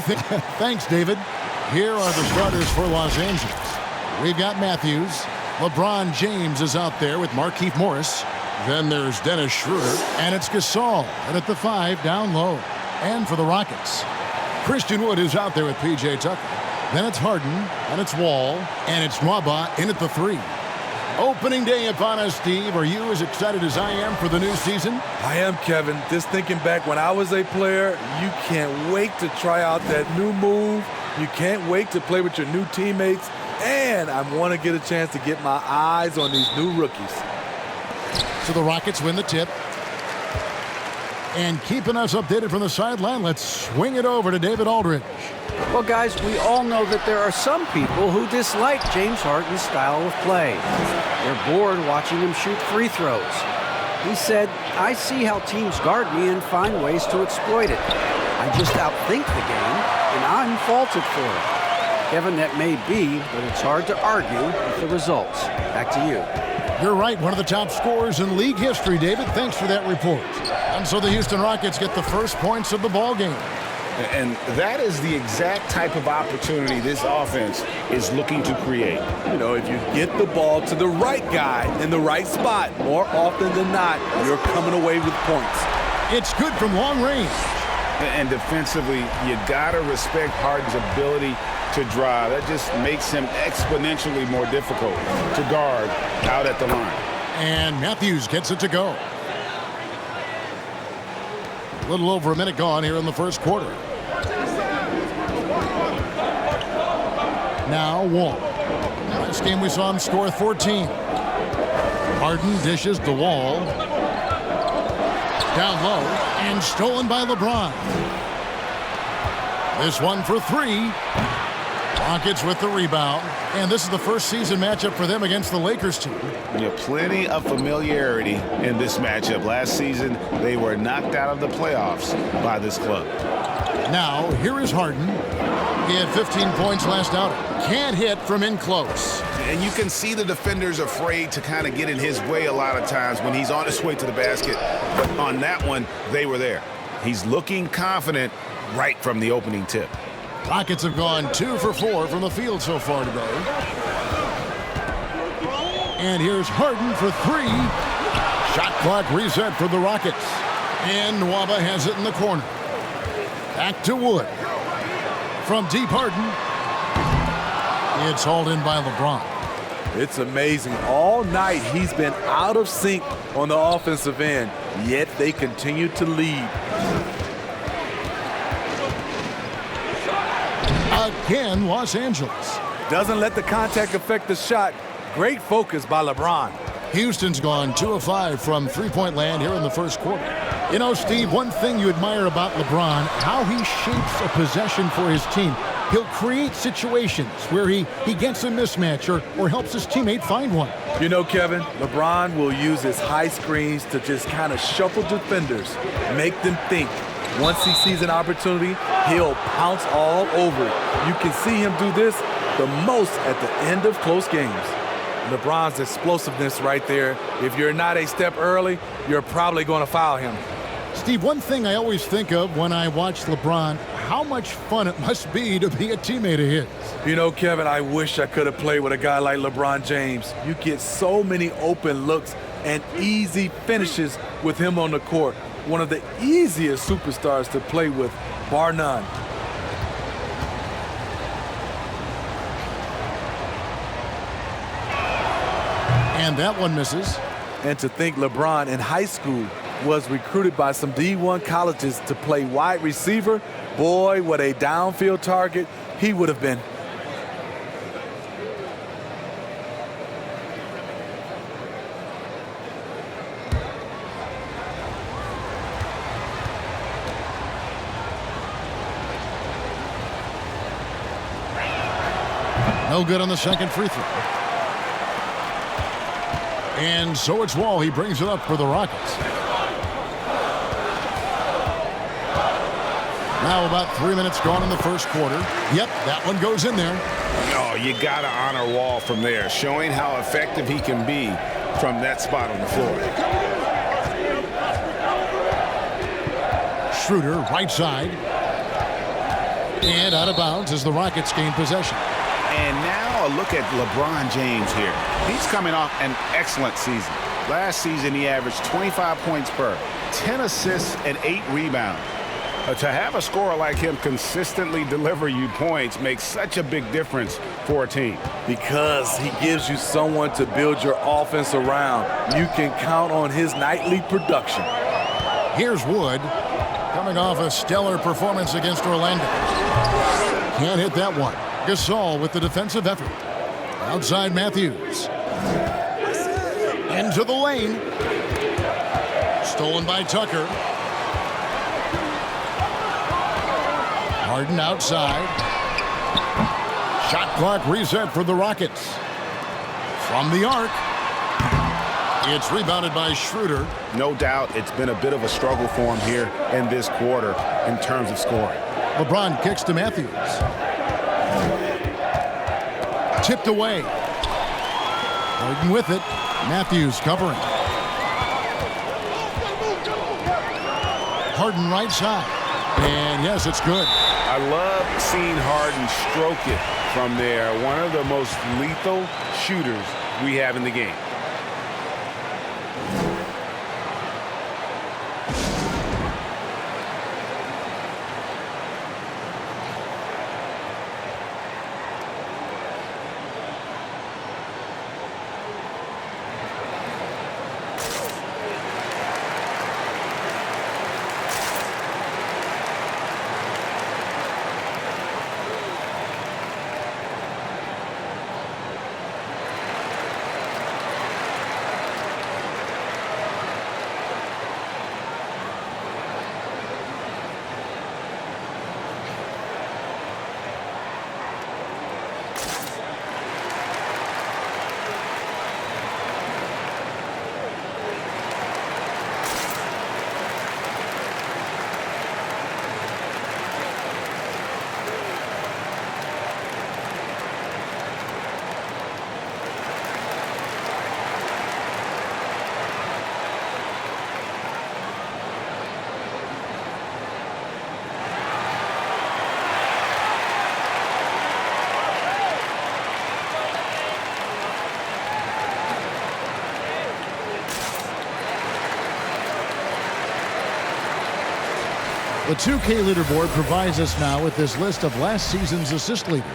Thanks, David. Here are the starters for Los Angeles. We've got Matthews. LeBron James is out there with Markieff Morris. Then there's Dennis Schroeder. And it's Gasol. And at the 5, down low. And for the Rockets, Christian Wood is out there with P.J. Tucker. Then it's Harden. And it's Wall. And it's Nwaba in at the 3. Opening day upon us, Steve. Are you as excited as I am for the new season? I am, Kevin. Just thinking back when I was a player, you can't wait to try out that new move. You can't wait to play with your new teammates. And I want to get a chance to get my eyes on these new rookies. So the Rockets win the tip. And keeping us updated from the sideline, let's swing it over to David Aldridge. Well, guys, we all know that there are some people who dislike James Harden's style of play. They're bored watching him shoot free throws. He said, "I see how teams guard me and find ways to exploit it. I just outthink the game, and I'm faulted for it." Kevin, that may be, but it's hard to argue with the results. Back to you. You're right, one of the top scorers in league history, David. Thanks for that report. And so the Houston Rockets get the first points of the ball game. And that is the exact type of opportunity this offense is looking to create. You know, if you get the ball to the right guy in the right spot, more often than not, you're coming away with points. It's good from long range. And defensively, you got to respect Harden's ability to drive. That just makes him exponentially more difficult to guard out at the line. And Matthews gets it to go. A little over a minute gone here in the first quarter. Now Wall. Last game we saw him score 14. Harden dishes the Wall. Down low and stolen by LeBron. This one for 3. Rockets with the rebound. And this is the first season matchup for them against the Lakers team. Yeah, plenty of familiarity in this matchup. Last season, they were knocked out of the playoffs by this club. Now, here is Harden. He had 15 points last outing. Can't hit from in close. And you can see the defenders afraid to kind of get in his way a lot of times when he's on his way to the basket. But on that one, they were there. He's looking confident right from the opening tip. Rockets have gone 2 for 4 from the field so far today. And here's Harden for 3. Shot clock reset for the Rockets. And Nwaba has it in the corner. Back to Wood. From deep, Harden. It's hauled in by LeBron. It's amazing. All night he's been out of sync on the offensive end, yet they continue to lead. Again, Los Angeles. Doesn't let the contact affect the shot. Great focus by LeBron. Houston's gone 2 of 5 from three-point land here in the first quarter. You know, Steve, one thing you admire about LeBron, how he shapes a possession for his team. He'll create situations where he gets a mismatch or helps his teammate find one. You know, Kevin, LeBron will use his high screens to just kind of shuffle defenders, make them think. Once he sees an opportunity, he'll pounce all over it. You can see him do this the most at the end of close games. LeBron's explosiveness right there. If you're not a step early, you're probably going to foul him. Steve, one thing I always think of when I watch LeBron, how much fun it must be to be a teammate of his. You know, Kevin, I wish I could have played with a guy like LeBron James. You get so many open looks and easy finishes with him on the court. One of the easiest superstars to play with, bar none. And that one misses. And to think LeBron in high school was recruited by some D1 colleges to play wide receiver, boy, what a downfield target he would have been. No good on the second free throw. And so it's Wall. He brings it up for the Rockets. Now about 3 minutes gone in the first quarter. Yep, that one goes in there. No, you got to honor Wall from there, showing how effective he can be from that spot on the floor. Schroeder, right side. And out of bounds as the Rockets gain possession. And now a look at LeBron James here. He's coming off an excellent season. Last season, he averaged 25 points per, 10 assists, and 8 rebounds. To have a scorer like him consistently deliver you points makes such a big difference for a team. Because he gives you someone to build your offense around. You can count on his nightly production. Here's Wood, coming off a stellar performance against Orlando. Can't hit that one. Gasol with the defensive effort. Outside Matthews. Into the lane. Stolen by Tucker. Harden outside. Shot clock reset for the Rockets. From the arc. It's rebounded by Schroeder. No doubt it's been a bit of a struggle for him here in this quarter in terms of scoring. LeBron kicks to Matthews. Tipped away. Harden with it. Matthews covering. Harden right side. And yes, it's good. I love seeing Harden stroke it from there. One of the most lethal shooters we have in the game. The 2K leaderboard provides us now with this list of last season's assist leaders.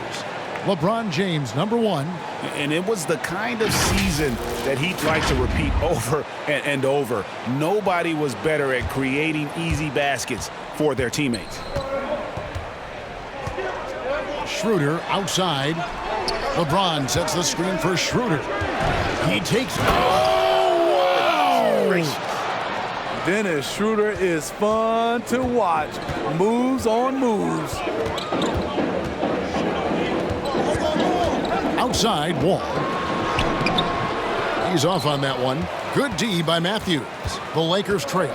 LeBron James, number 1. And it was the kind of season that he'd like to repeat over and over. Nobody was better at creating easy baskets for their teammates. Schroeder outside. LeBron sets the screen for Schroeder. He takes... Oh, wow! Dennis Schroeder is fun to watch. Moves on moves. Outside, Wall. He's off on that one. Good D by Matthews. The Lakers trail.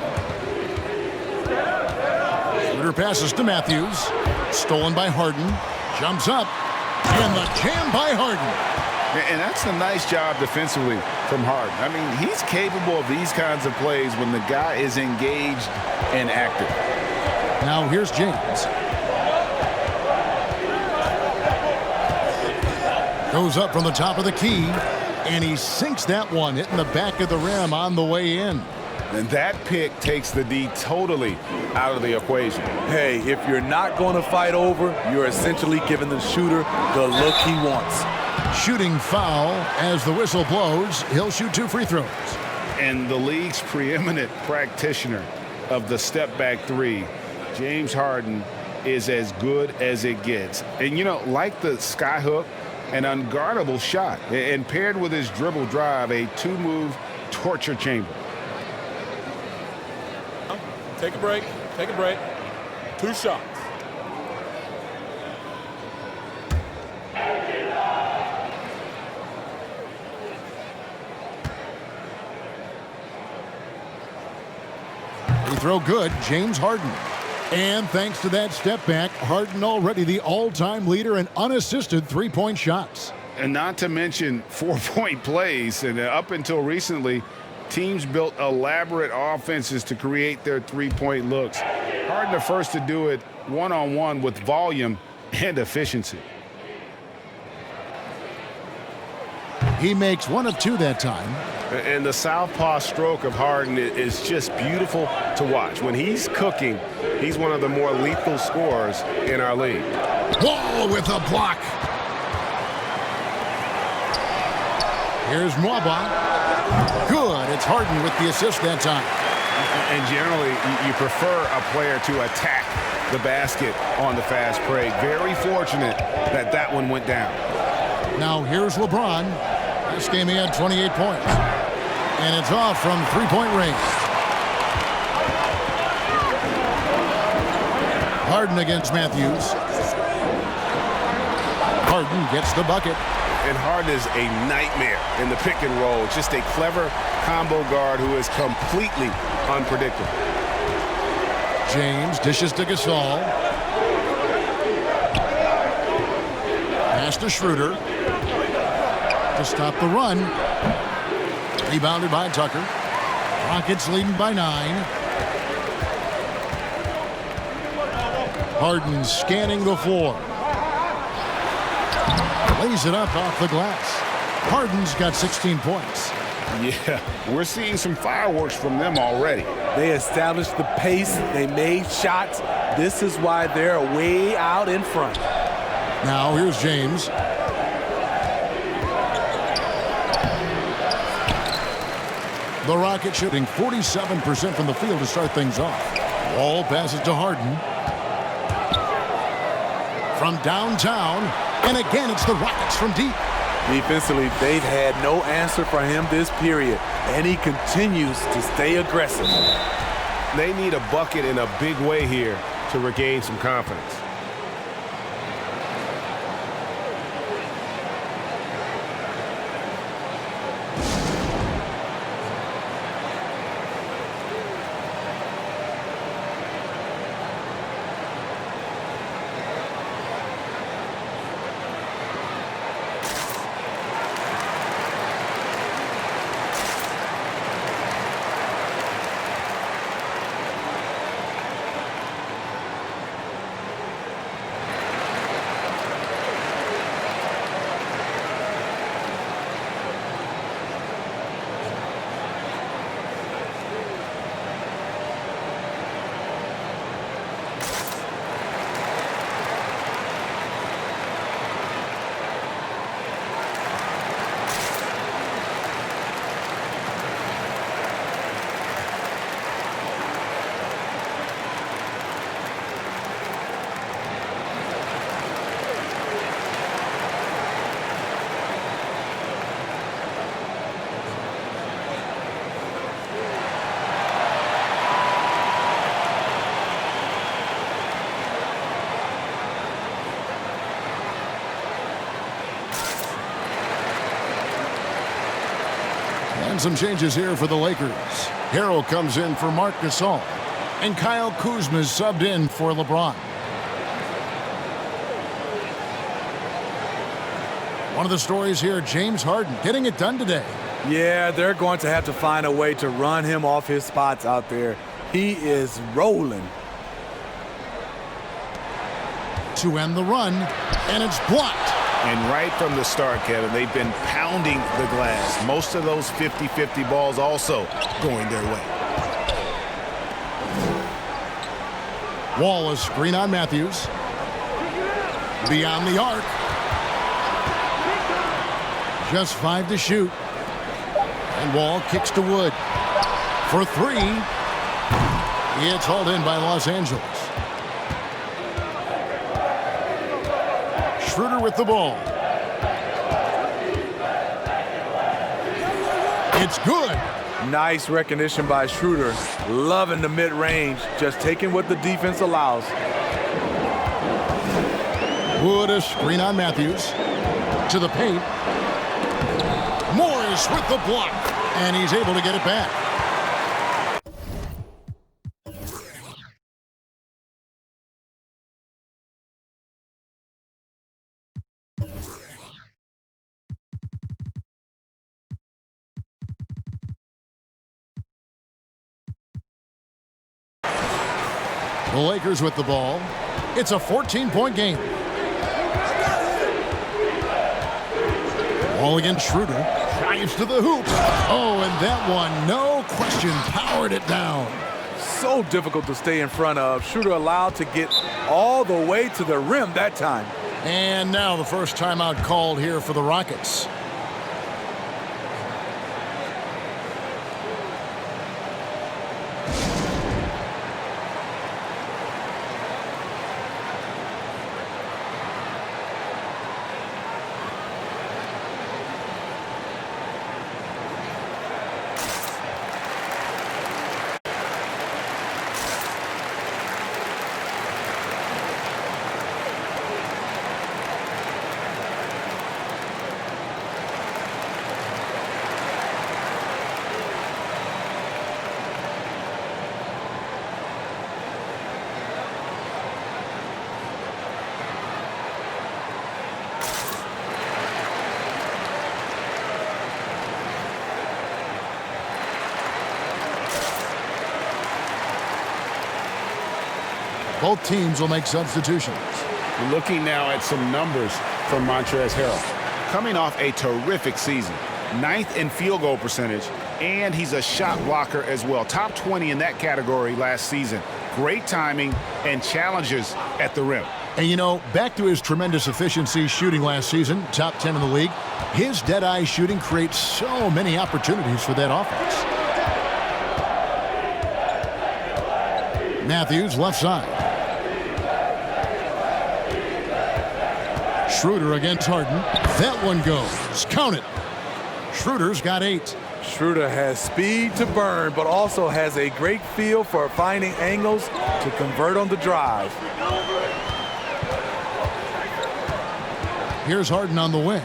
Schroeder passes to Matthews. Stolen by Harden. Jumps up. And the jam by Harden. And that's a nice job defensively from Harden. I mean, he's capable of these kinds of plays when the guy is engaged and active. Now here's James. Goes up from the top of the key, and he sinks that one, hitting the back of the rim on the way in. And that pick takes the D totally out of the equation. Hey, if you're not going to fight over, you're essentially giving the shooter the look he wants. Shooting foul as the whistle blows. He'll shoot 2 free throws. And the league's preeminent practitioner of the step-back 3, James Harden, is as good as it gets. And, you know, like the skyhook, an unguardable shot, and paired with his dribble drive, a 2-move torture chamber. Take a break. Take a break. 2 shots. Free throw good, James Harden. And thanks to that step back, Harden already the all-time leader in unassisted three-point shots. And not to mention 4-point plays. And up until recently, teams built elaborate offenses to create their three-point looks. Harden the first to do it one-on-one with volume and efficiency. He makes 1 of 2 that time. And the southpaw stroke of Harden is just beautiful to watch. When he's cooking, he's one of the more lethal scorers in our league. Wall with a block. Here's Mwaba. Good. It's Harden with the assist that time. And generally, you prefer a player to attack the basket on the fast break. Very fortunate that that one went down. Now here's LeBron. This game he had 28 points. And it's off from three-point range. Harden against Matthews. Harden gets the bucket. And Harden is a nightmare in the pick and roll. Just a clever combo guard who is completely unpredictable. James dishes to Gasol. Pass to Schroeder. To stop the run. Rebounded by Tucker. Rockets leading by 9. Harden scanning the floor. Lays it up off the glass. Harden's got 16 points. Yeah, we're seeing some fireworks from them already. They established the pace. They made shots. This is why they're way out in front. Now here's James. The Rockets shooting 47% from the field to start things off. Wall passes to Harden. From downtown. And again, it's the Rockets from deep. Defensively, they've had no answer for him this period. And he continues to stay aggressive. They need a bucket in a big way here to regain some confidence. And some changes here for the Lakers. Harrell comes in for Marc Gasol. And Kyle Kuzma is subbed in for LeBron. One of the stories here, James Harden getting it done today. Yeah, they're going to have to find a way to run him off his spots out there. He is rolling. To end the run, and it's blocked. And right from the start, Kevin, they've been pounding the glass. Most of those 50-50 balls also going their way. Wallace, screen on Matthews. Beyond the arc. Just 5 to shoot. And Wall kicks to Wood. For 3. It's hauled in by Los Angeles. Schroeder with the ball. It's good. Nice recognition by Schroeder. Loving the mid-range. Just taking what the defense allows. Wood a screen on Matthews. To the paint. Morris with the block. And he's able to get it back. The Lakers with the ball. It's a 14-point game. Ball against Schroeder. Drives to the hoop. Oh, and that one, no question, powered it down. So difficult to stay in front of. Schroeder allowed to get all the way to the rim that time. And now the first timeout called here for the Rockets. Both teams will make substitutions. Looking now at some numbers from Montrezl Harrell. Coming off a terrific season. 9th in field goal percentage, and he's a shot blocker as well. Top 20 in that category last season. Great timing and challenges at the rim. And you know, back to his tremendous efficiency shooting last season, top 10 in the league, his dead-eye shooting creates so many opportunities for that offense. Matthews, left side. Schroeder against Harden. That one goes. Count it. Schroeder's got 8. Schroeder has speed to burn, but also has a great feel for finding angles to convert on the drive. Here's Harden on the wing.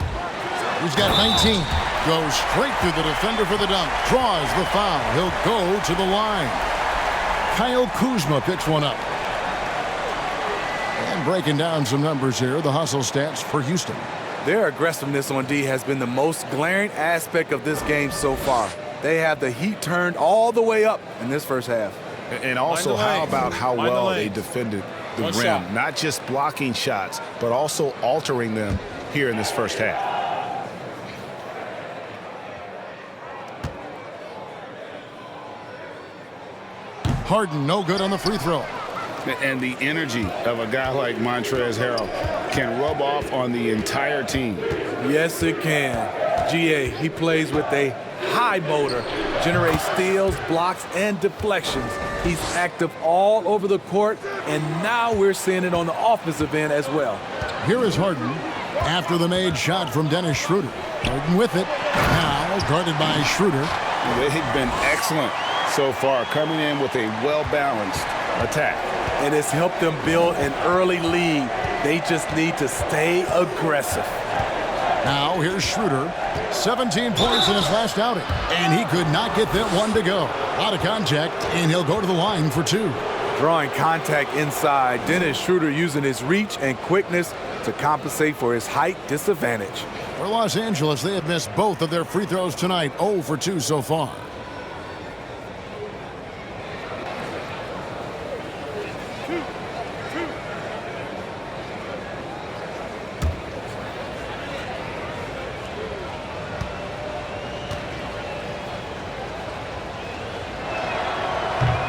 He's got 19. Goes straight through the defender for the dunk. Draws the foul. He'll go to the line. Kyle Kuzma picks one up. And breaking down some numbers here, the hustle stats for Houston. Their aggressiveness on D has been the most glaring aspect of this game so far. They have the heat turned all the way up in this first half. And also, how about how well they defended the rim? Shot. Not just blocking shots, but also altering them here in this first half. Harden, no good on the free throw. And the energy of a guy like Montrezl Harrell can rub off on the entire team. Yes, it can. GA, he plays with a high motor, generates steals, blocks, and deflections. He's active all over the court, and now we're seeing it on the offensive end as well. Here is Harden after the made shot from Dennis Schroeder. Harden with it. Now guarded by Schroeder. They've been excellent so far, coming in with a well-balanced attack. And it's helped them build an early lead. They just need to stay aggressive. Now here's Schroeder. 17 points in his last outing. And he could not get that one to go. A lot of contact, and he'll go to the line for 2. Drawing contact inside. Dennis Schroeder using his reach and quickness to compensate for his height disadvantage. For Los Angeles, they have missed both of their free throws tonight. 0 for 2 so far.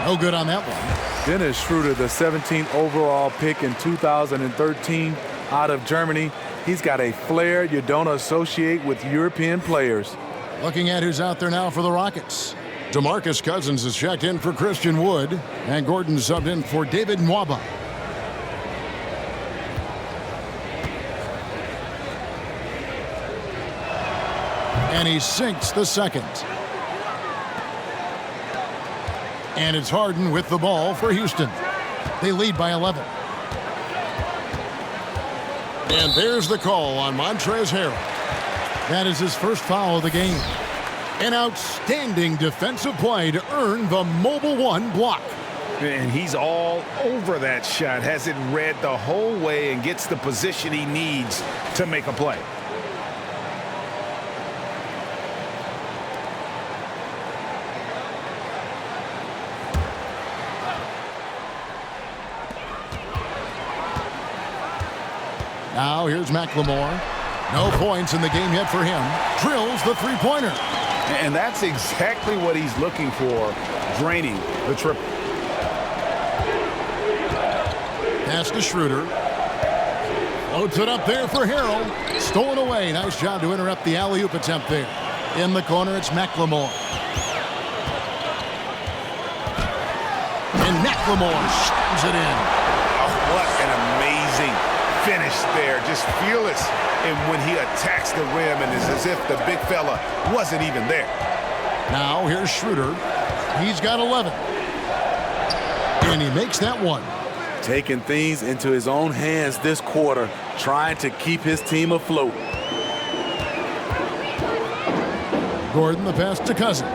No good on that one. Dennis Schroeder, the 17th overall pick in 2013 out of Germany. He's got a flair you don't associate with European players. Looking at who's out there now for the Rockets. DeMarcus Cousins is checked in for Christian Wood. And Gordon subbed in for David Nwaba. And he sinks the second. And it's Harden with the ball for Houston. They lead by 11. And there's the call on Montrezl Harrell. That is his first foul of the game. An outstanding defensive play to earn the Mobile One block. And he's all over that shot, has it read the whole way and gets the position he needs to make a play. Now here's McLemore. No points in the game yet for him. Drills the three-pointer. And that's exactly what he's looking for, draining the triple. Pass to Schroeder. Floats it up there for Harrell. Stolen away. Nice job to interrupt the alley-oop attempt there. In the corner, it's McLemore. And McLemore shoots it in. Oh, what an amazing finish there. Just fearless. And when he attacks the rim, and it's as if the big fella wasn't even there. Now here's Schroeder. He's got 11. And he makes that one. Taking things into his own hands this quarter, trying to keep his team afloat. Gordon, the pass to Cousins.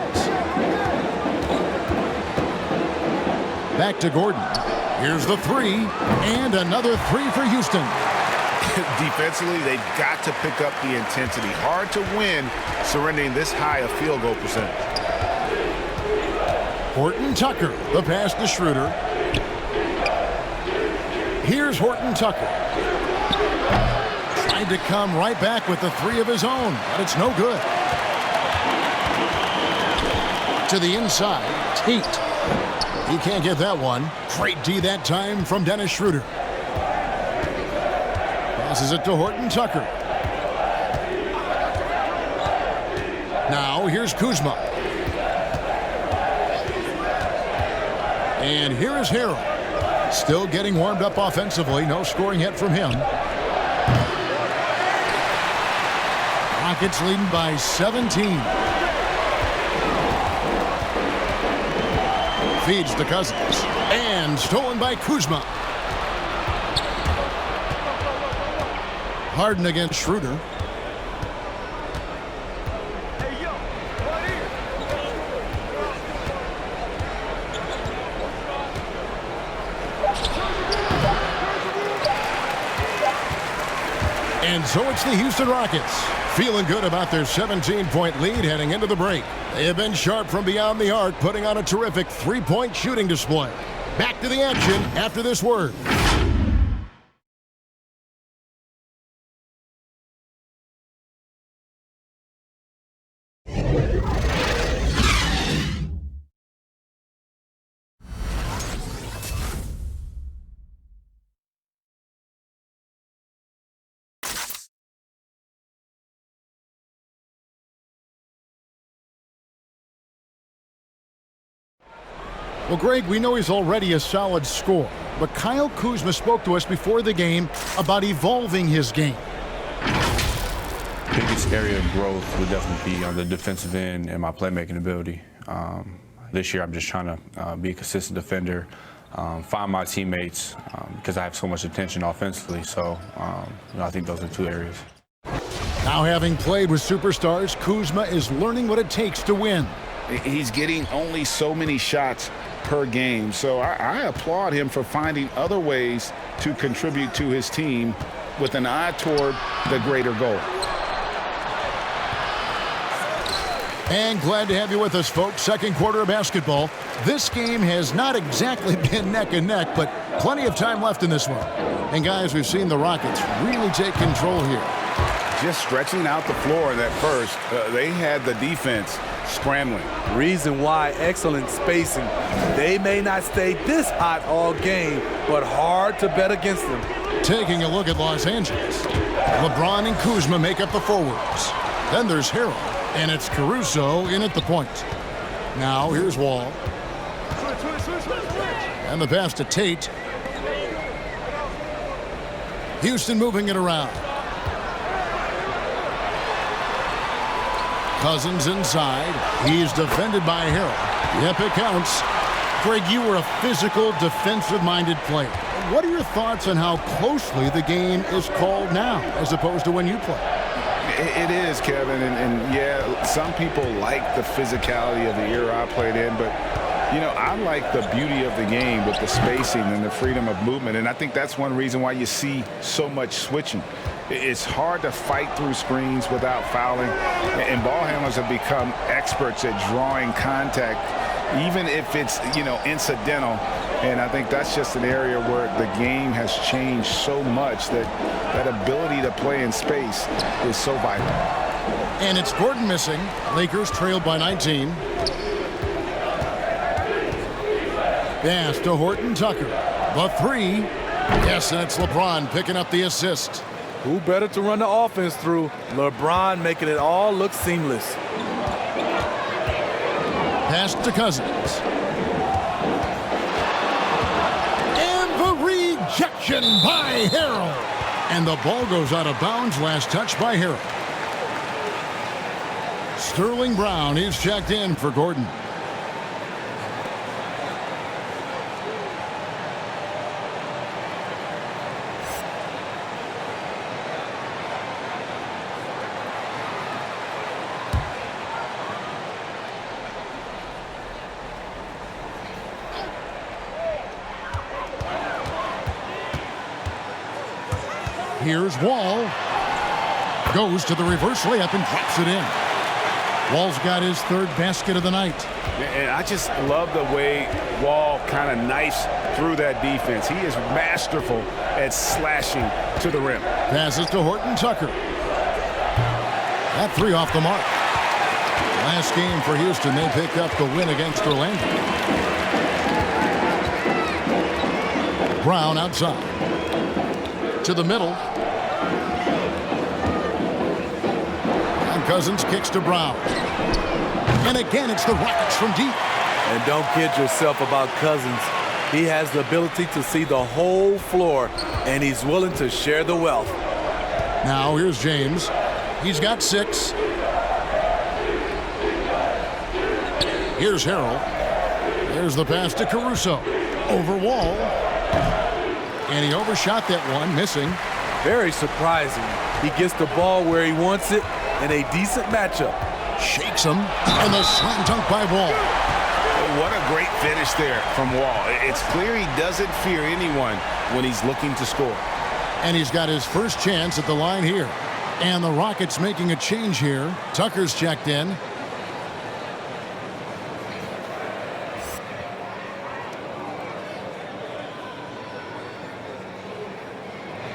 Back to Gordon. Here's the three, and another three for Houston. Defensively, they've got to pick up the intensity. Hard to win surrendering this high a field goal percentage. Horton Tucker, the pass to Schroeder. Here's Horton Tucker. Tried to come right back with the three of his own, but it's no good. To the inside, Tate. He can't get that one. Great D that time from Dennis Schroeder. Passes it to Horton Tucker. Now here's Kuzma. And here is Harrell. Still getting warmed up offensively. No scoring yet from him. Rockets leading by 17. Feeds to Cousins. And stolen by Kuzma. Harden against Schroeder. And so it's the Houston Rockets, feeling good about their 17-point lead heading into the break. They have been sharp from beyond the arc, putting on a terrific three-point shooting display. Back to the action after this word. Well, Greg, we know he's already a solid scorer, but Kyle Kuzma spoke to us before the game about evolving his game. Biggest area of growth would definitely be on the defensive end and my playmaking ability. This year, I'm just trying to be a consistent defender, find my teammates because I have so much attention offensively. So I think those are two areas. Now, having played with superstars, Kuzma is learning what it takes to win. He's getting only so many shots per game, so I applaud him for finding other ways to contribute to his team with an eye toward the greater goal. And glad to have you with us, folks. Second quarter of basketball. This game has not exactly been neck and neck, but plenty of time left in this one. And guys, we've seen the Rockets really take control here. Just stretching out the floor in that first, they had the defense scrambling. Reason why, excellent spacing. They may not stay this hot all game, but hard to bet against them. Taking a look at Los Angeles. LeBron and Kuzma make up the forwards. Then there's Harrell, and it's Caruso in at the point. Now here's Wall. And the pass to Tate. Houston moving it around. Cousins inside. He's defended by Harrell. Yep, it counts. Greg, you were a physical, defensive-minded player. What are your thoughts on how closely the game is called now as opposed to when you play? It is, Kevin, and yeah, some people like the physicality of the era I played in, but you know, I like the beauty of the game with the spacing and the freedom of movement, and I think that's one reason why you see so much switching. It's hard to fight through screens without fouling, and ball handlers have become experts at drawing contact even if it's, incidental. And I think that's just an area where the game has changed so much that that ability to play in space is so vital. And it's Gordon missing. Lakers trailed by 19. Pass to Horton Tucker. The three. Yes, and it's LeBron picking up the assist. Who better to run the offense through? LeBron making it all look seamless. Pass to Cousins. And the rejection by Harrell. And the ball goes out of bounds. Last touch by Harrell. Sterling Brown is checked in for Gordon. Here's Wall. Goes to the reverse layup and drops it in. Wall's got his third basket of the night. And I just love the way Wall kind of knifes through that defense. He is masterful at slashing to the rim. Passes to Horton Tucker. That three off the mark. Last game for Houston, they pick up the win against Orlando. Brown outside. To the middle. And Cousins kicks to Brown. And again, it's the Rockets from deep. And don't kid yourself about Cousins. He has the ability to see the whole floor, and he's willing to share the wealth. Now here's James. He's got 6. Here's Harrell. There's the pass to Caruso. Over Wall. And he overshot that one, missing. Very surprising. He gets the ball where he wants it in a decent matchup. Shakes him. And the slam dunk by Wall. What a great finish there from Wall. It's clear he doesn't fear anyone when he's looking to score. And he's got his first chance at the line here. And the Rockets making a change here. Tucker's checked in.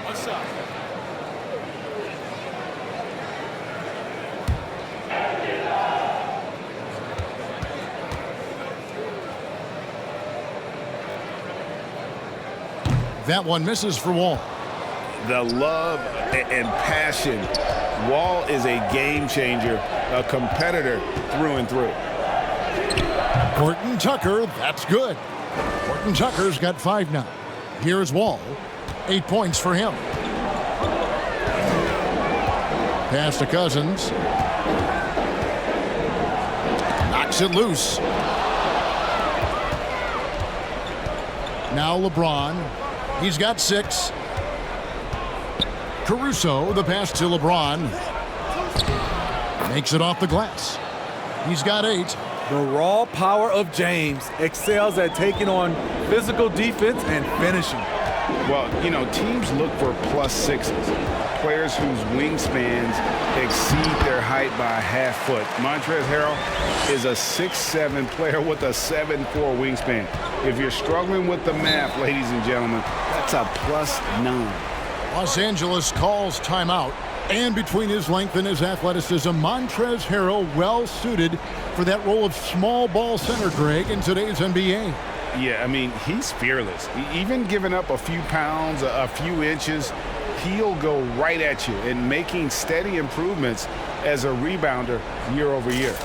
What's up? That one misses for Wall. The love and passion. Wall is a game changer, a competitor through and through. Horton Tucker, that's good. Horton Tucker's got 5 now. Here's Wall. 8 points for him. Pass to Cousins. Knocks it loose. Now LeBron. He's got 6. Caruso, the pass to LeBron. Makes it off the glass. He's got 8. The raw power of James excels at taking on physical defense and finishing. Well, teams look for +6s, players whose wingspans exceed their height by a half foot. Montrezl Harrell is a 6'7" player with a 7'4" wingspan. If you're struggling with the math, ladies and gentlemen, that's a +9. Los Angeles calls timeout. And between his length and his athleticism, Montrezl Harrell well suited for that role of small ball center, Greg, in today's NBA. Yeah, he's fearless. Even giving up a few pounds, a few inches, he'll go right at you and making steady improvements as a rebounder year over year.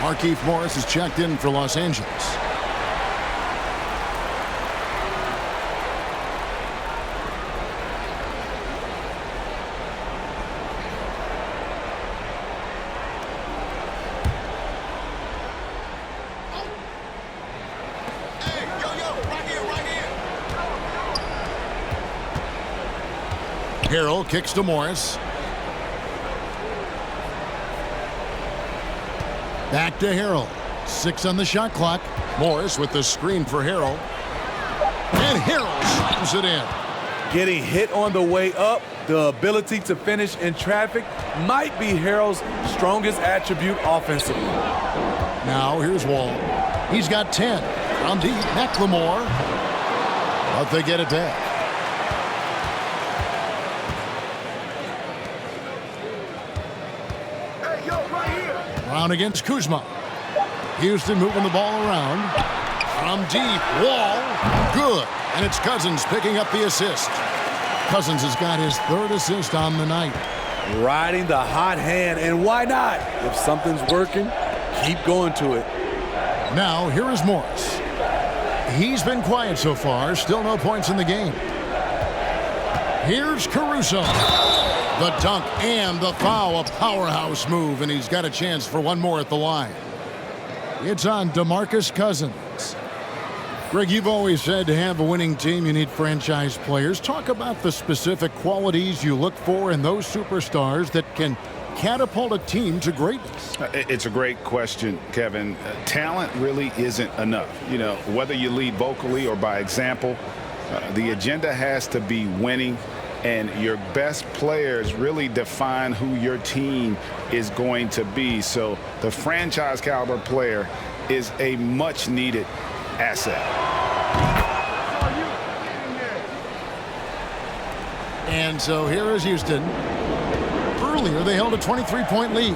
Markieff Morris is checked in for Los Angeles. Harrell kicks to Morris. Back to Harrell. 6 on the shot clock. Morris with the screen for Harrell. And Harrell slams it in. Getting hit on the way up, the ability to finish in traffic might be Harrell's strongest attribute offensively. Now here's Wall. He's got 10. From deep, McLemore. But they get it back. Brown against Kuzma. Houston moving the ball around. From deep, Wall. Good. And it's Cousins picking up the assist. Cousins has got his 3rd assist on the night. Riding the hot hand, and why not? If something's working, keep going to it. Now, here is Morris. He's been quiet so far. Still no points in the game. Here's Caruso. The dunk and the foul, a powerhouse move, and he's got a chance for one more at the line. It's on DeMarcus Cousins. Greg, you've always said to have a winning team, you need franchise players. Talk about the specific qualities you look for in those superstars that can catapult a team to greatness. It's a great question, Kevin. Talent really isn't enough. You know, whether you lead vocally or by example, the agenda has to be winning. And your best players really define who your team is going to be. So the franchise caliber player is a much needed asset. And so here is Houston. Earlier they held a 23-point lead.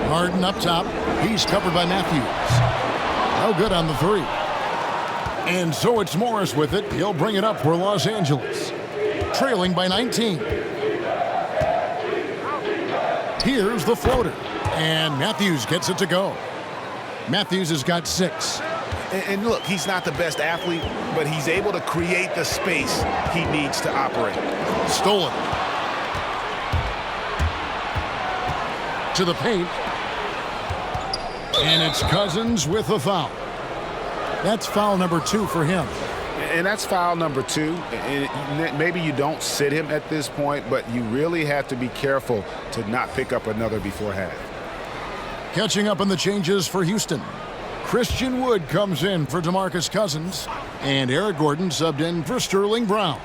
Harden up top. He's covered by Matthews. No good on the 3. And so it's Morris with it. He'll bring it up for Los Angeles. Trailing by 19. Here's the floater. And Matthews gets it to go. Matthews has got 6. And look, he's not the best athlete, but he's able to create the space he needs to operate. Stolen. To the paint. And it's Cousins with a foul. That's foul number 2 for him. And that's foul number 2. And maybe you don't sit him at this point, but you really have to be careful to not pick up another before half. Catching up on the changes for Houston. Christian Wood comes in for DeMarcus Cousins. And Eric Gordon subbed in for Sterling Brown.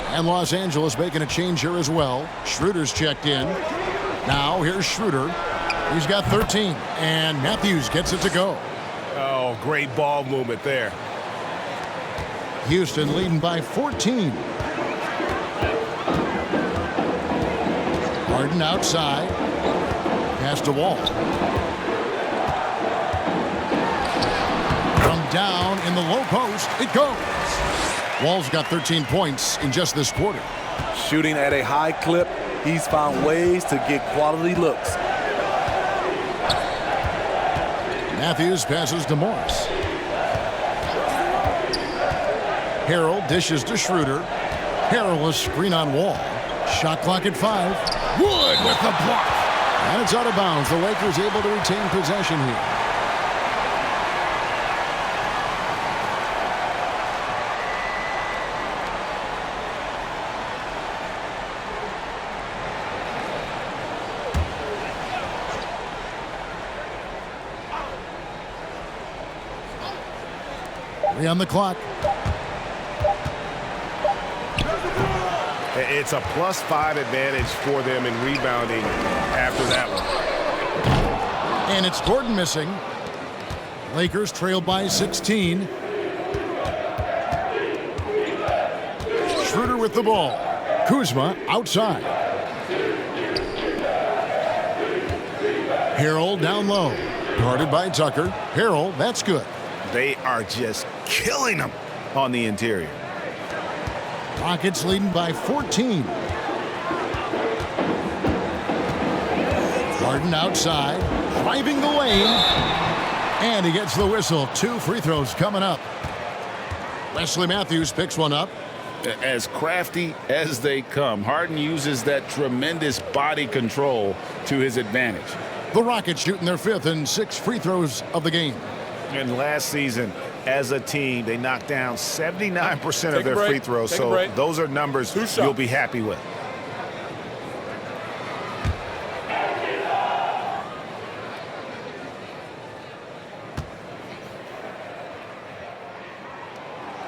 And Los Angeles making a change here as well. Schroeder's checked in. Now here's Schroeder. He's got 13. And Matthews gets it to go. Oh, great ball movement there. Houston leading by 14. Harden outside. Pass to Wall. From down in the low post, it goes. Wall's got 13 points in just this quarter. Shooting at a high clip, he's found ways to get quality looks. Matthews passes to Morris. Harrell dishes to Schroeder. Harrell a screen on Wall. Shot clock at 5. Wood with the block. And it's out of bounds. The Lakers able to retain possession here. On the clock. It's a +5 advantage for them in rebounding after that one. And it's Gordon missing. Lakers trail by 16. Schroeder with the ball. Kuzma outside. Harrell down low. Guarded by Tucker. Harrell, that's good. They are just killing them on the interior. Rockets leading by 14. Harden outside, driving the lane, and he gets the whistle. 2 free throws coming up. Wesley Matthews picks one up. As crafty as they come, Harden uses that tremendous body control to his advantage. The Rockets shooting their 5th and 6th free throws of the game. And last season, as a team, they knocked down 79% of their free throws, so those are numbers you'll be happy with.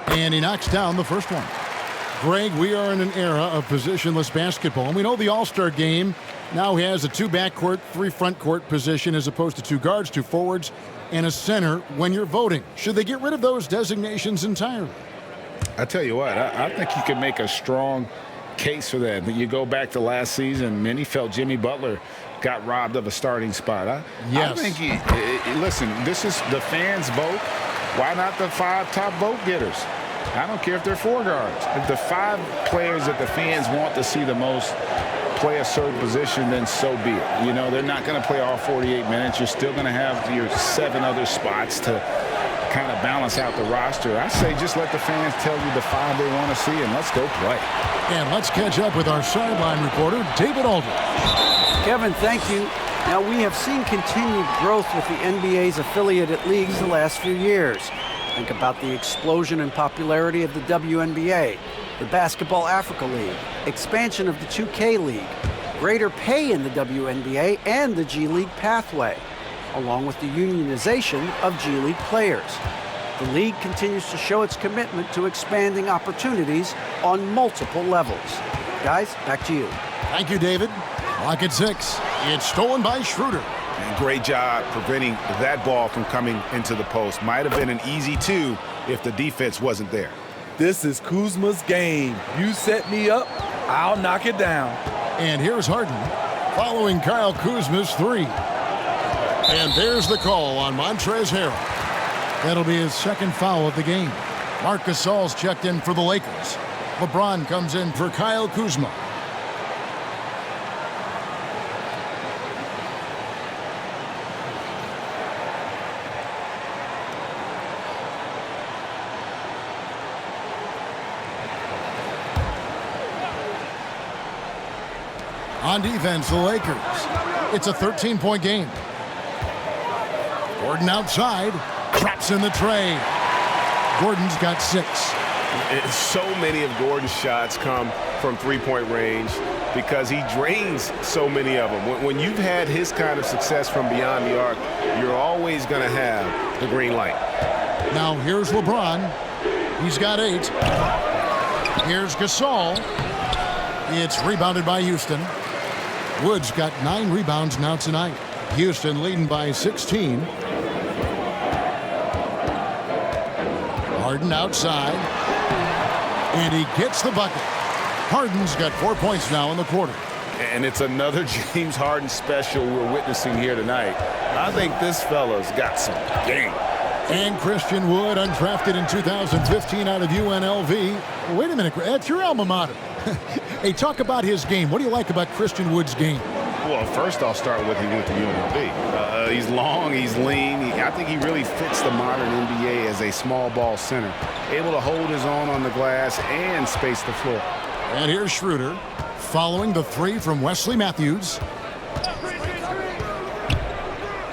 And he knocks down the first one. Greg, we are in an era of positionless basketball, and we know the All-Star game now has a 2 backcourt, 3 front court position as opposed to 2 guards, 2 forwards, and a center when you're voting. Should they get rid of those designations entirely? I tell you what, I think you can make a strong case for that. You go back to last season, many felt Jimmy Butler got robbed of a starting spot. Yes. I think, listen, this is the fans' vote. Why not the 5 top vote getters? I don't care if they're 4 guards. If the 5 players that the fans want to see the most play a certain position, then so be it. You know, they're not going to play all 48 minutes. You're still going to have your 7 other spots to kind of balance out the roster. I say just let the fans tell you the 5 they want to see, and let's go play. And let's catch up with our sideline reporter, David Aldridge. Kevin, thank you. Now, we have seen continued growth with the NBA's affiliated leagues the last few years. Think about the explosion in popularity of the WNBA, the Basketball Africa League, expansion of the 2K League, greater pay in the WNBA and the G League pathway, along with the unionization of G League players. The league continues to show its commitment to expanding opportunities on multiple levels. Guys, back to you. Thank you, David. Clock at 6. It's stolen by Schroeder. And great job preventing that ball from coming into the post. Might have been an easy 2 if the defense wasn't there. This is Kuzma's game. You set me up, I'll knock it down. And here's Harden following Kyle Kuzma's 3. And there's the call on Montrezl Harrell. That'll be his 2nd foul of the game. Marc Gasol's checked in for the Lakers. LeBron comes in for Kyle Kuzma. On defense, the Lakers. It's a 13-point game. Gordon outside, traps in the tray. Gordon's got 6. So many of Gordon's shots come from 3-point range because he drains so many of them. When you've had his kind of success from beyond the arc, you're always going to have the green light. Now here's LeBron. He's got 8. Here's Gasol. It's rebounded by Houston. Wood's got 9 rebounds now tonight. Houston leading by 16. Harden outside. And he gets the bucket. Harden's got 4 points now in the quarter. And it's another James Harden special we're witnessing here tonight. I think this fella's got some game. And Christian Wood, undrafted in 2015 out of UNLV. Well, wait a minute, that's your alma mater. Hey, talk about his game. What do you like about Christian Wood's game? Well, first I'll start with he went to UNLV. He's long, he's lean. I think he really fits the modern NBA as a small ball center. Able to hold his own on the glass and space the floor. And here's Schroeder following the 3 from Wesley Matthews.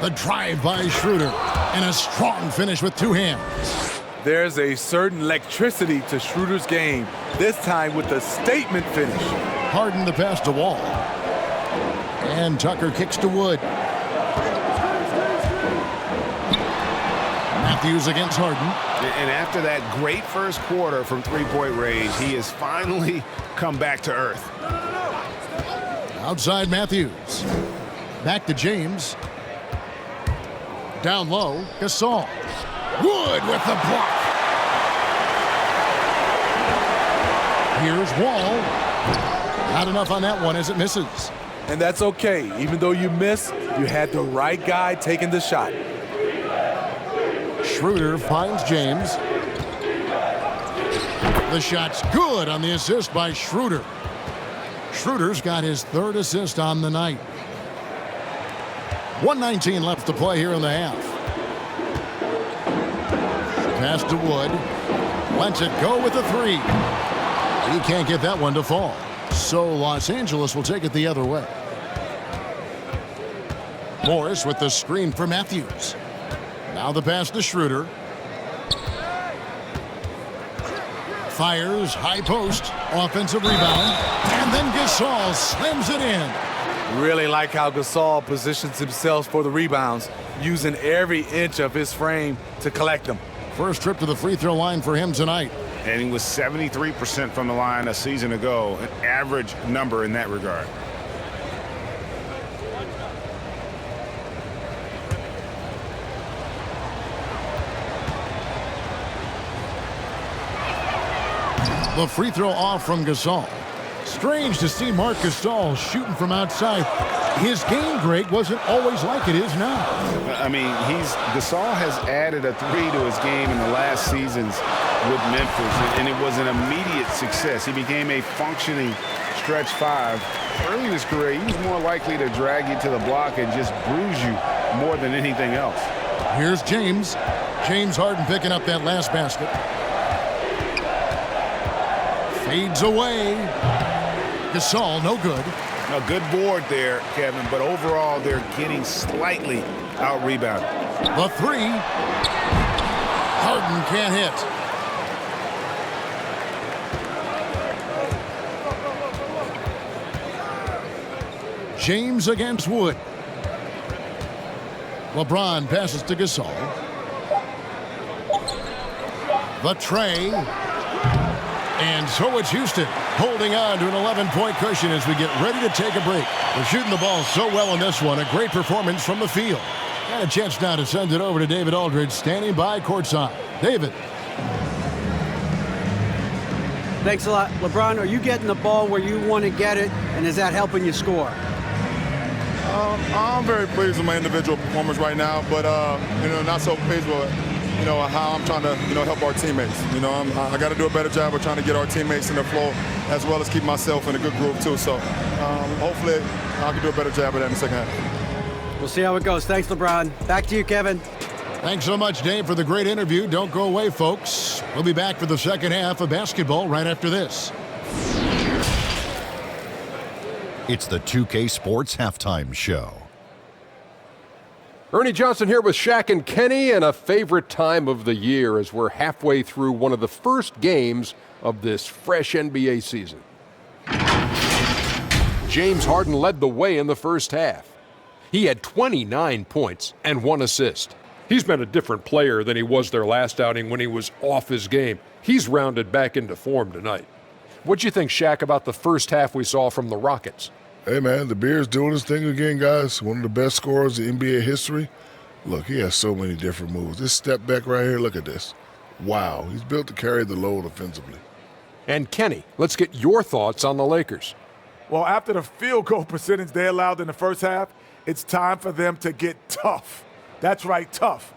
The drive by Schroeder and a strong finish with 2 hands. There's a certain electricity to Schroeder's game, this time with a statement finish. Harden the pass to Wall. And Tucker kicks to Wood. Matthews against Harden. And after that great first quarter from 3-point range, he has finally come back to earth. Outside Matthews. Back to James. Down low, Gasol. Wood with the block. Here's Wall. Not enough on that one as it misses. And that's okay. Even though you miss, you had the right guy taking the shot. Schroeder finds James. The shot's good on the assist by Schroeder. Schroeder's got his 3rd assist on the night. 1:19 left to play here in the half. Pass to Wood. Lets it go with a three. He can't get that one to fall. So Los Angeles will take it the other way. Morris with the screen for Matthews. Now the pass to Schroeder. Fires, high post, offensive rebound, and then Gasol slams it in. Really like how Gasol positions himself for the rebounds, using every inch of his frame to collect them. First trip to the free throw line for him tonight. And he was 73% from the line a season ago, an average number in that regard. The free throw off from Gasol. Strange to see Marc Gasol shooting from outside. His game break wasn't always like it is now. I mean, Gasol has added a three to his game in the last seasons with Memphis, and it was an immediate success. He became a functioning stretch five. Early in his career, he was more likely to drag you to the block and just bruise you more than anything else. Here's James. James Harden picking up that last basket. Fades away. Gasol, no good. A good board there, Kevin, but overall they're getting slightly out-rebounded. The three. Harden can't hit. James against Wood. LeBron passes to Gasol. The tray. And so it's Houston holding on to an 11-point cushion as we get ready to take a break. They're shooting the ball so well in this one. A great performance from the field. And a chance now to send it over to David Aldridge, standing by courtside. David. Thanks a lot. LeBron, are you getting the ball where you want to get it, and is that helping you score? I'm very pleased with my individual performance right now, but not so pleased with how I'm trying to help our teammates. I got to do a better job of trying to get our teammates in the flow, as well as keep myself in a good groove too. So hopefully I can do a better job of that in the second half. We'll see how it goes. Thanks, LeBron. Back to you, Kevin. Thanks so much, Dave, for the great interview. Don't go away, folks. We'll be back for the second half of basketball right after this. It's the 2K Sports Halftime Show. Ernie Johnson here with Shaq and Kenny, and a favorite time of the year as we're halfway through one of the first games of this fresh NBA season. James Harden led the way in the first half. He had 29 points and 1 assist. He's been a different player than he was their last outing when he was off his game. He's rounded back into form tonight. What'd you think, Shaq, about the first half we saw from the Rockets? Hey, man, the Bears doing his thing again, guys. One of the best scorers in NBA history. Look, he has so many different moves. This step back right here, look at this. Wow, he's built to carry the load offensively. And Kenny, let's get your thoughts on the Lakers. Well, after the field goal percentage they allowed in the first half, it's time for them to get tough. That's right, tough.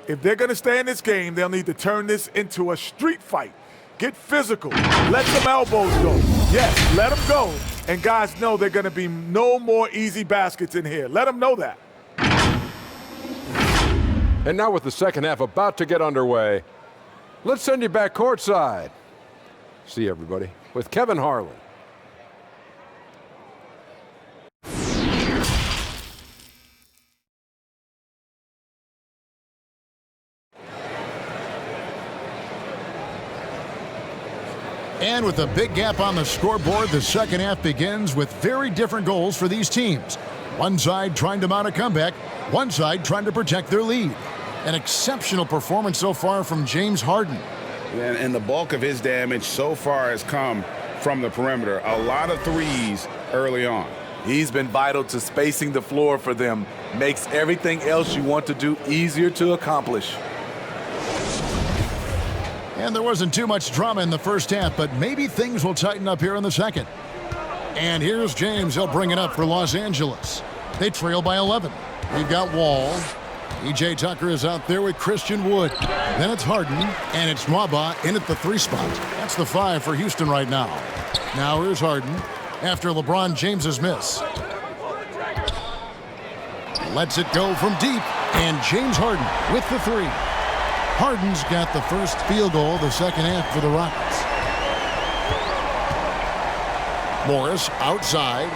If they're going to stay in this game, they'll need to turn this into a street fight. Get physical. Let some elbows go. Yes, let them go. And guys know they're going to be no more easy baskets in here. Let them know that. And now with the second half about to get underway, let's send you back courtside. See everybody with Kevin Harlan. And with a big gap on the scoreboard, the second half begins with very different goals for these teams. One side trying to mount a comeback, one side trying to protect their lead. An exceptional performance so far from James Harden. And the bulk of his damage so far has come from the perimeter. A lot of threes early on. He's been vital to spacing the floor for them. Makes everything else you want to do easier to accomplish. And there wasn't too much drama in the first half, but maybe things will tighten up here in the second. And here's James. He'll bring it up for Los Angeles. They trail by 11. We've got Wall. E.J. Tucker is out there with Christian Wood. Then it's Harden, and it's Nwaba in at the 3 spot. That's the 5 for Houston right now. Now here's Harden after LeBron James's miss. Lets it go from deep. And James Harden with the three. Harden's got the first field goal of the second half for the Rockets. Morris outside.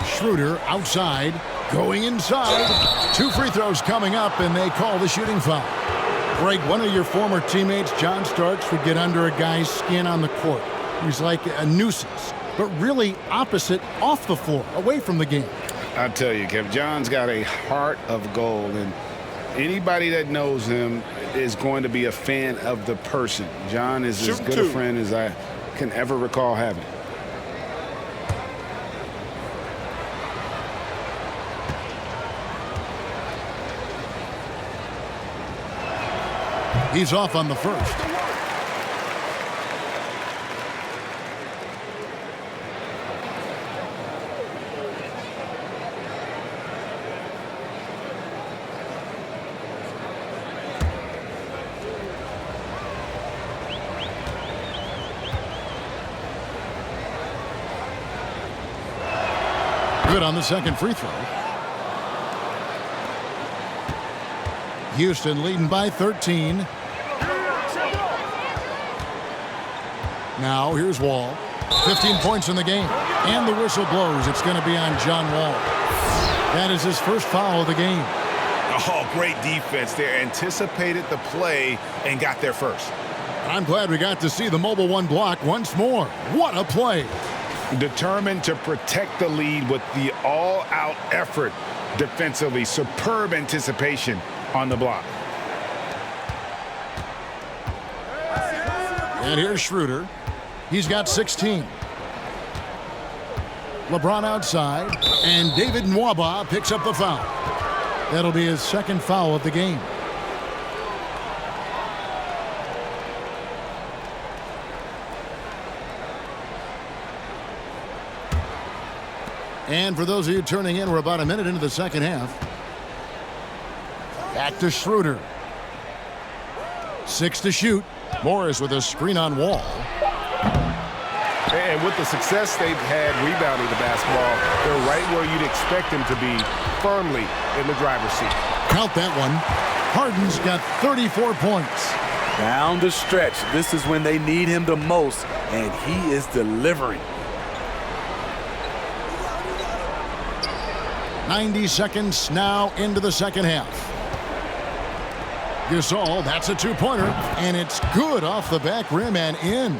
Schroeder outside. Going inside. 2 free throws coming up, and they call the shooting foul. Greg, one of your former teammates, John Starks, would get under a guy's skin on the court. He's like a nuisance, but really opposite off the floor, away from the game. I tell you, Kev, John's got a heart of gold, and anybody that knows him is going to be a fan of the person. John is as good a friend as I can ever recall having. He's off on the first. Good on the second free throw. Houston leading by 13. Now here's Wall. 15 points in the game. And the whistle blows. It's going to be on John Wall. That is his first foul of the game. Oh, great defense there. Anticipated the play and got there first. I'm glad we got to see the mobile one block once more. What a play. Determined to protect the lead with the all-out effort defensively. Superb anticipation on the block. And here's Schroeder. He's got 16. LeBron outside, and David Nwaba picks up the foul. That'll be his second foul of the game. And for those of you turning in, we're about a minute into the second half. Back to Schroeder. 6 to shoot. Morris with a screen on Wall. And with the success they've had rebounding the basketball, they're right where you'd expect them to be, firmly in the driver's seat. Count that one. Harden's got 34 points. Down the stretch, this is when they need him the most, and he is delivering. 90 seconds now into the second half. Gasol, that's a two-pointer, and it's good off the back rim and in.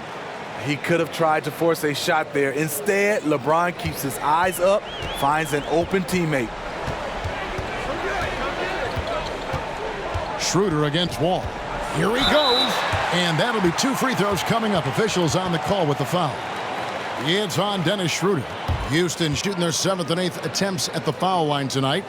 He could have tried to force a shot there. Instead, LeBron keeps his eyes up, finds an open teammate. Schroeder against Wall. Here he goes, and that'll be 2 free throws coming up. Officials on the call with the foul. It's on Dennis Schroeder. Houston shooting their 7th and 8th attempts at the foul line tonight.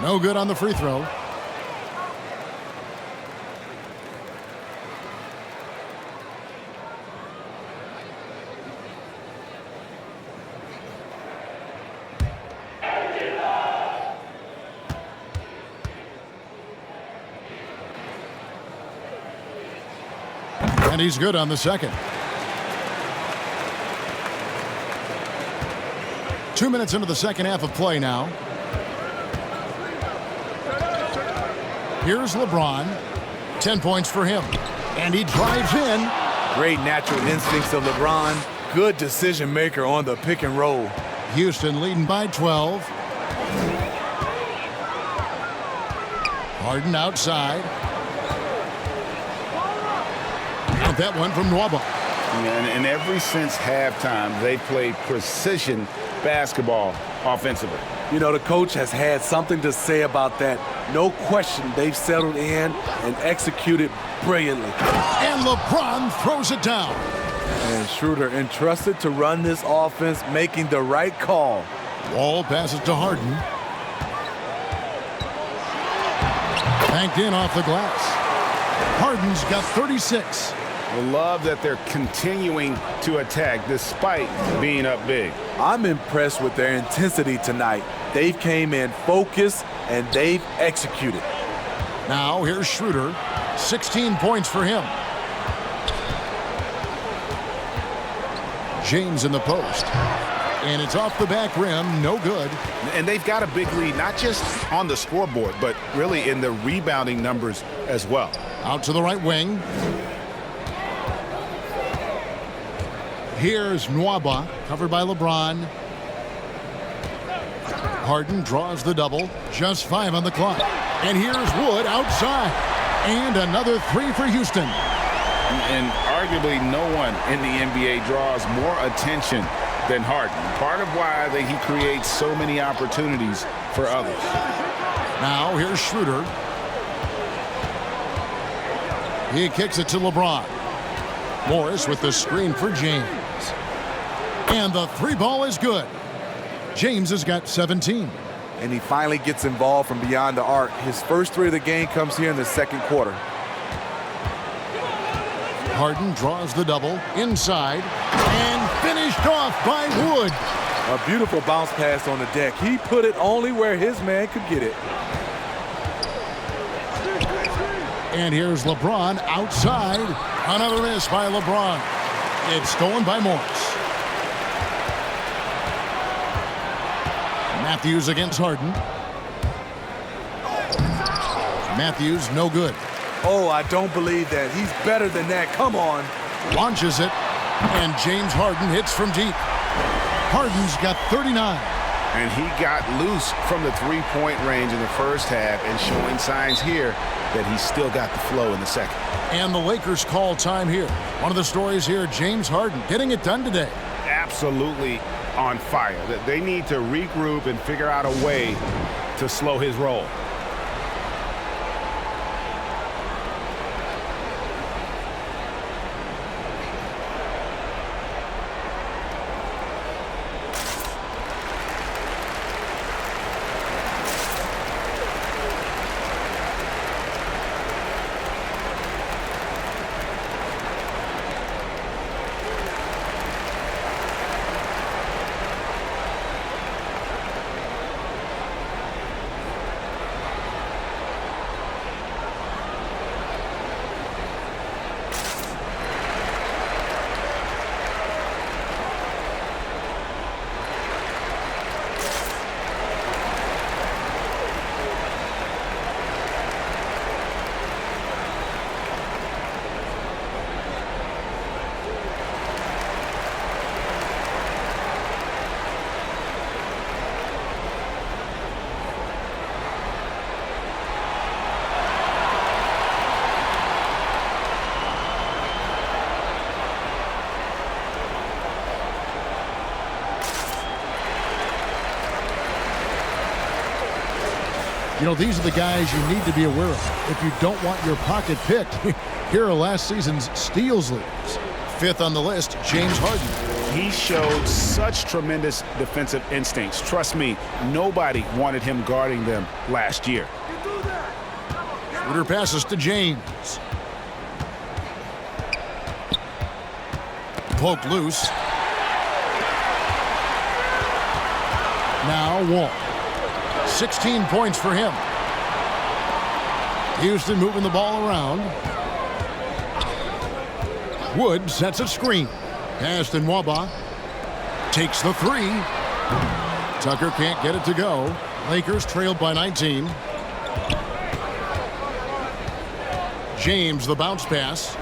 No good on the free throw. And he's good on the second. 2 minutes into the second half of play now. Here's LeBron. 10 points for him. And he drives in. Great natural instincts of LeBron. Good decision maker on the pick and roll. Houston leading by 12. Harden outside. Got that one from Nwaba. And ever since halftime, they played precision basketball offensively. You know, the coach has had something to say about that. No question, they've settled in and executed brilliantly. And LeBron throws it down. And Schroeder entrusted to run this offense, making the right call. Wall passes to Harden. Banked in off the glass. Harden's got 36. Love that they're continuing to attack despite being up big. I'm impressed with their intensity tonight. They've came in focused and they've executed. Now here's Schroeder. 16 points for him. James in the post. And it's off the back rim, no good. And they've got a big lead, not just on the scoreboard, but really in the rebounding numbers as well. Out to the right wing. Here's Nwaba, covered by LeBron. Harden draws the double. Just 5 on the clock. And here's Wood outside. And another 3 for Houston. And arguably no one in the NBA draws more attention than Harden. Part of why he creates so many opportunities for others. Now here's Schroeder. He kicks it to LeBron. Morris with the screen for James. And the 3 ball is good. James has got 17. And he finally gets involved from beyond the arc. His first 3 of the game comes here in the second quarter. Harden draws the double inside and finished off by Wood. A beautiful bounce pass on the deck. He put it only where his man could get it. And here's LeBron outside. Another miss by LeBron. It's stolen by Morris. Matthews against Harden. Matthews no good. Oh, I don't believe that. He's better than that. Come on. Launches it. And James Harden hits from deep. Harden's got 39. And he got loose from the three-point range in the first half and showing signs here that he's still got the flow in the second. And the Lakers call time here. One of the stories here, James Harden getting it done today. Absolutely on fire. They need to regroup and figure out a way to slow his roll. You know, these are the guys you need to be aware of if you don't want your pocket picked. Here are last season's steals leaders. 5th on the list, James Harden. He showed such tremendous defensive instincts. Trust me, nobody wanted him guarding them last year. Schroeder passes to James. Poked loose. Now Wall. 16 points for him. Houston moving the ball around. Wood sets a screen. Pass to Nwaba. Takes the 3. Tucker can't get it to go. Lakers trailed by 19. James the bounce pass.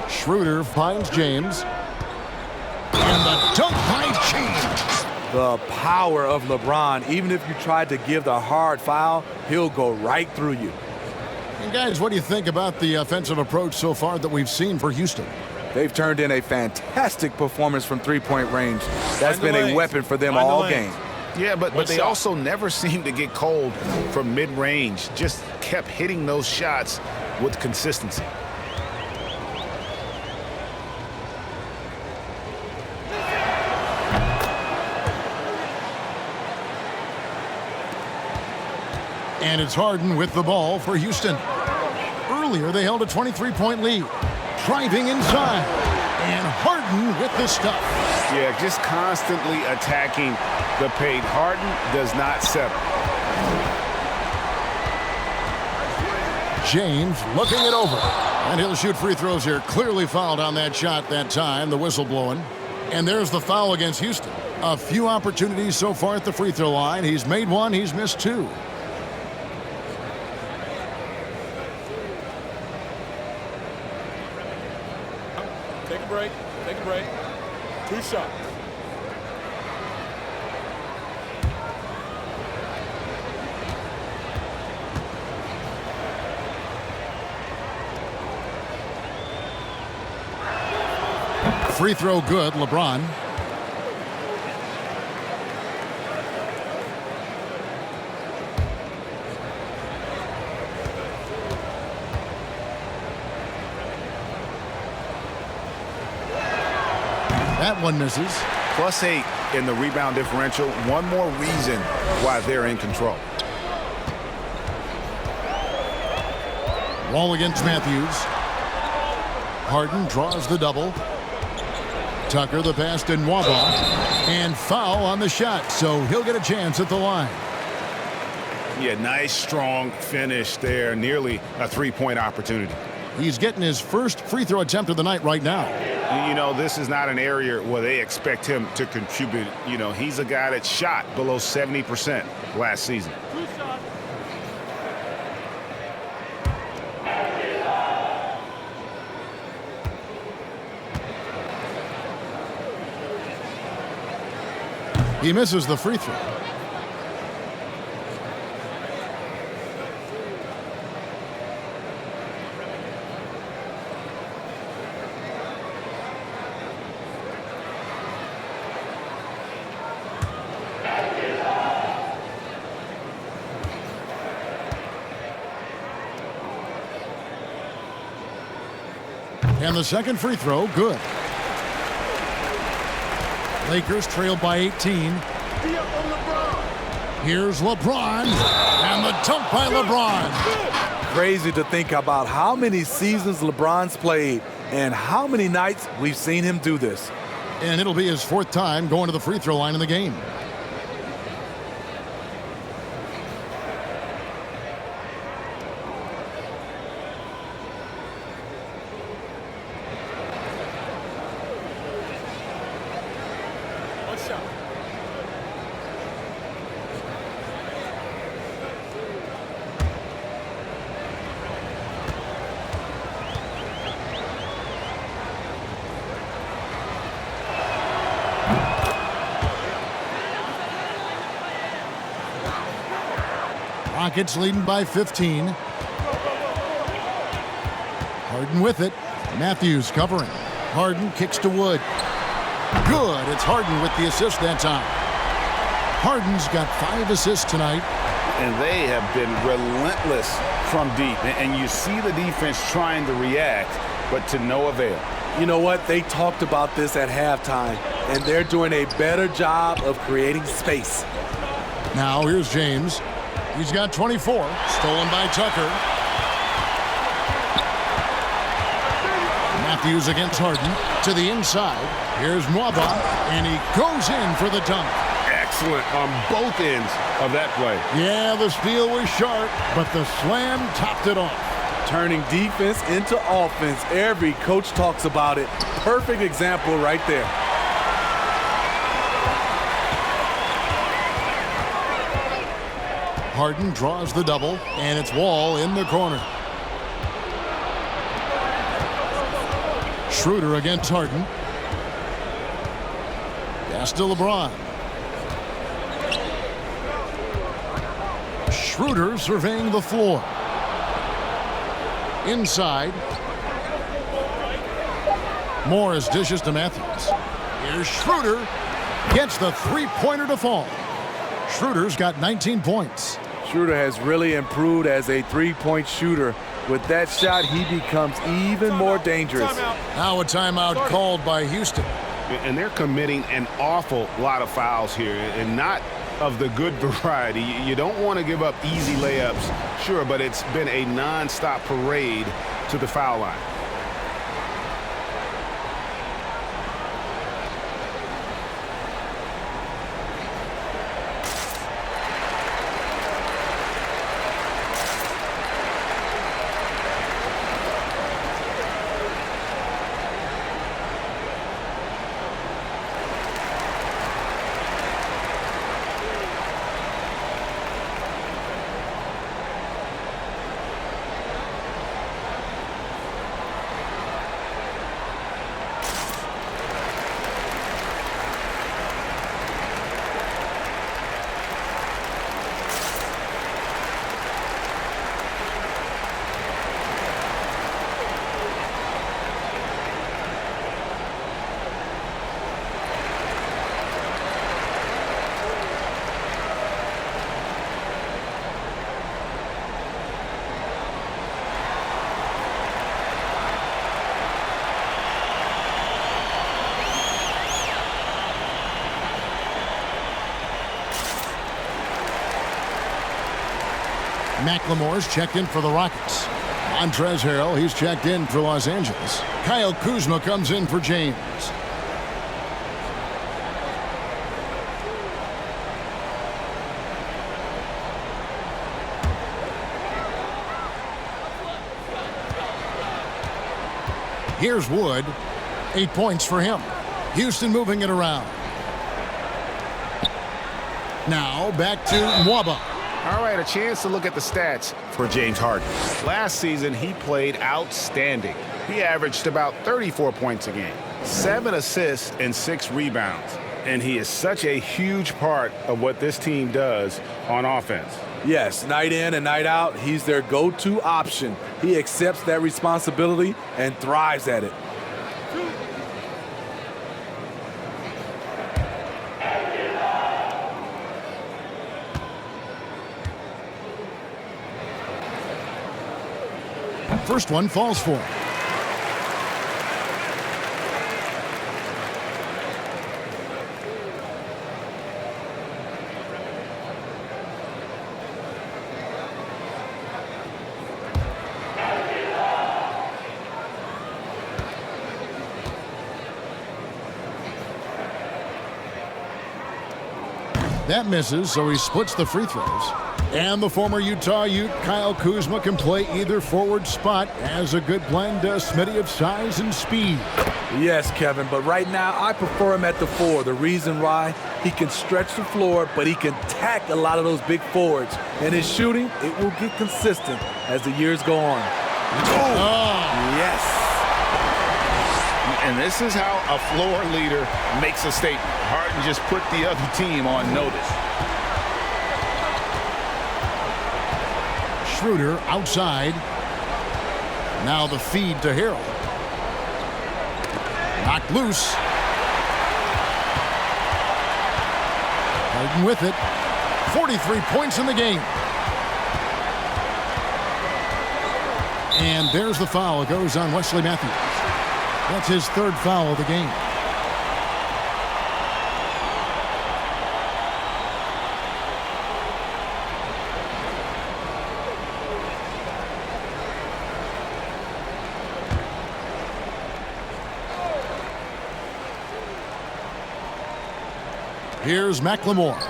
Schroeder finds James. And the dunk by James. The power of LeBron. Even if you tried to give the hard foul, he'll go right through you. And guys, what do you think about the offensive approach so far that we've seen for Houston? They've turned in a fantastic performance from three-point range. That's been a weapon for them all game. Yeah, but they also never seem to get cold from mid-range. Just kept hitting those shots with consistency. And it's Harden with the ball for Houston. Earlier, they held a 23-point lead. Driving inside. And Harden with the stuff. Yeah, just constantly attacking the paint. Harden does not settle. James looking it over. And he'll shoot free throws here. Clearly fouled on that shot that time. The whistle blowing. And there's the foul against Houston. A few opportunities so far at the free throw line. He's made one. He's missed two. Take a break. Take a break. 2 shots. Free throw good, LeBron. That one misses. +8 in the rebound differential. One more reason why they're in control. Wall against Matthews. Harden draws the double. Tucker the pass to Nwaba. And foul on the shot, so he'll get a chance at the line. Yeah, nice, strong finish there. Nearly a three-point opportunity. He's getting his first free throw attempt of the night right now. You know, this is not an area where they expect him to contribute. You know, he's a guy that shot below 70% last season. He misses the free throw. And the second free throw, good. Lakers trailed by 18. Here's LeBron, and the dunk by LeBron. Crazy to think about how many seasons LeBron's played and how many nights we've seen him do this. And it'll be his fourth time going to the free throw line in the game. Rockets leading by 15. Harden with it. Matthews covering. Harden kicks to Wood. Good. It's Harden with the assist that time. Harden's got 5 assists tonight. And they have been relentless from deep. And you see the defense trying to react, but to no avail. You know what? They talked about this at halftime, and they're doing a better job of creating space. Now here's James. He's got 24. Stolen by Tucker. Matthews against Harden. To the inside. Here's Nwaba. And he goes in for the dunk. Excellent on both ends of that play. Yeah, the steal was sharp, but the slam topped it off. Turning defense into offense. Every coach talks about it. Perfect example right there. Harden draws the double, and it's Wall in the corner. Schroeder against Harden. Pass to LeBron. Schroeder surveying the floor. Inside. Morris dishes to Matthews. Here's Schroeder. Gets the three-pointer to fall. Schroeder's got 19 points. Schroeder has really improved as a three-point shooter. With that shot, he becomes even more dangerous. Now a timeout called by Houston. And they're committing an awful lot of fouls here, and not of the good variety. You don't want to give up easy layups, sure, but it's been a non-stop parade to the foul line. McLemore's checked in for the Rockets. Montrezl Harrell, he's checked in for Los Angeles. Kyle Kuzma comes in for James. Here's Wood. 8 points for him. Houston moving it around. Now back to Mwaba. All right, a chance to look at the stats for James Harden. Last season, he played outstanding. He averaged about 34 points a game, 7 assists, and 6 rebounds. And he is such a huge part of what this team does on offense. Yes, night in and night out, he's their go-to option. He accepts that responsibility and thrives at it. First one falls for him. That misses, so he splits the free throws. And the former Utah Ute, Kyle Kuzma, can play either forward spot. Has a good blend, Smitty, of size and speed. Yes, Kevin, but right now I prefer him at the 4. The reason why, he can stretch the floor, but he can tack a lot of those big forwards. And his shooting, it will get consistent as the years go on. Oh. Yes. And this is how a floor leader makes a statement. Harden just put the other team on notice. Schroeder outside. Now the feed to Harrell. Knocked loose. Harden with it. 43 points in the game. And there's the foul. It goes on Wesley Matthews. That's his 3rd foul of the game. Here's McLemore.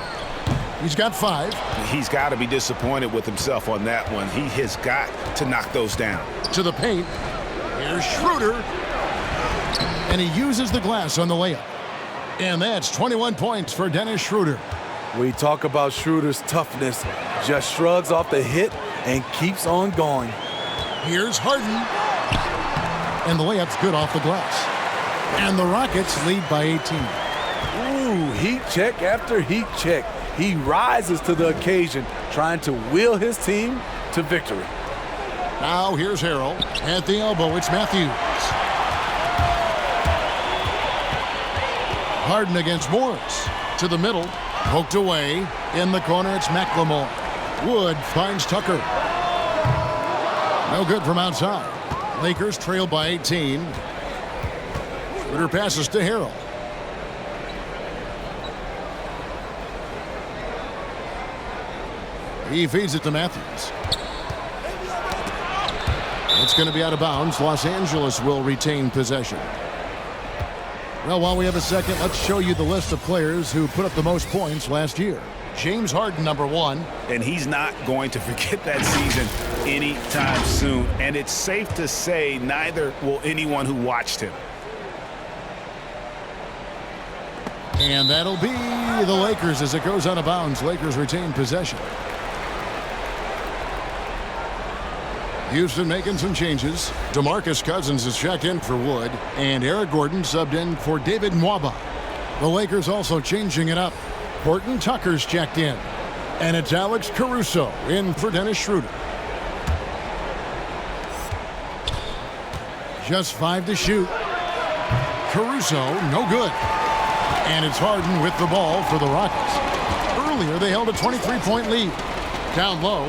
He's got 5. He's got to be disappointed with himself on that one. He has got to knock those down. To the paint. Here's Schroeder. And he uses the glass on the layup. And that's 21 points for Dennis Schroeder. We talk about Schroeder's toughness. Just shrugs off the hit and keeps on going. Here's Harden. And the layup's good off the glass. And the Rockets lead by 18. Ooh, heat check after heat check. He rises to the occasion, trying to will his team to victory. Now here's Harrell. At the elbow, it's Matthews. Harden against Morris. To the middle. Poked away. In the corner, it's McLemore. Wood finds Tucker. No good from outside. Lakers trail by 18. Schroeder passes to Harrell. He feeds it to Matthews. It's going to be out of bounds. Los Angeles will retain possession. Well, while we have a second, let's show you the list of players who put up the most points last year. James Harden, number 1. And he's not going to forget that season anytime soon. And it's safe to say neither will anyone who watched him. And that'll be the Lakers as it goes out of bounds. Lakers retain possession. Houston making some changes. DeMarcus Cousins is checked in for Wood, and Eric Gordon subbed in for David Nwaba. The Lakers also changing it up. Horton Tucker's checked in, and it's Alex Caruso in for Dennis Schroeder. Just 5 to shoot. Caruso, no good. And it's Harden with the ball for the Rockets. Earlier, they held a 23-point lead. Down low.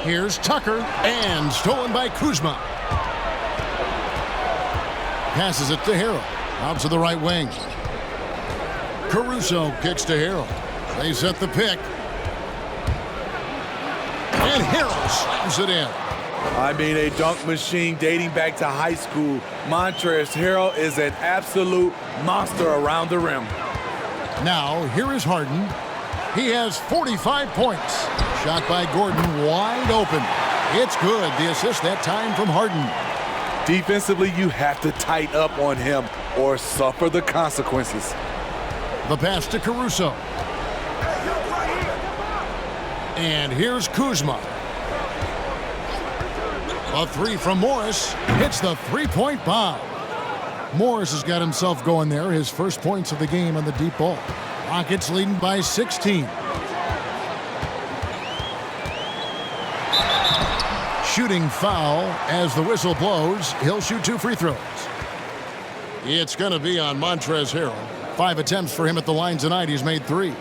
Here's Tucker, and stolen by Kuzma. Passes it to Harrell. Out to the right wing. Caruso kicks to Harrell. They set the pick. And Harrell slams it in. I mean, a dunk machine dating back to high school. Montrezl Harrell is an absolute monster around the rim. Now, here is Harden. He has 45 points. Shot by Gordon, wide open. It's good. The assist that time from Harden. Defensively, you have to tighten up on him or suffer the consequences. The pass to Caruso. And here's Kuzma. A 3 from Morris. Hits the three-point bomb. Morris has got himself going there. His first points of the game on the deep ball. Rockets leading by 16. Shooting foul as the whistle blows. He'll shoot 2 free throws. It's going to be on Montrezl Harrell. 5 attempts for him at the line tonight. He's made 3.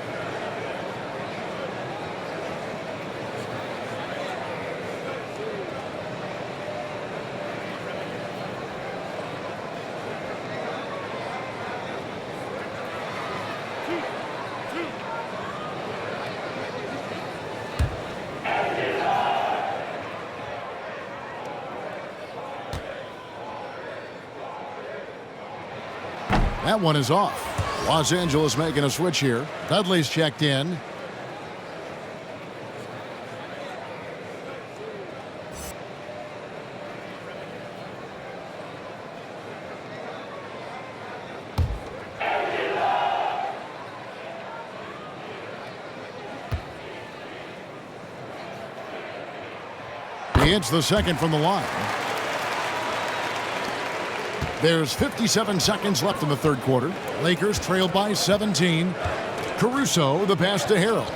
That one is off. Los Angeles making a switch here. Dudley's checked in. He hits the second from the line. There's 57 seconds left in the third quarter. Lakers trail by 17. Caruso, the pass to Harrell.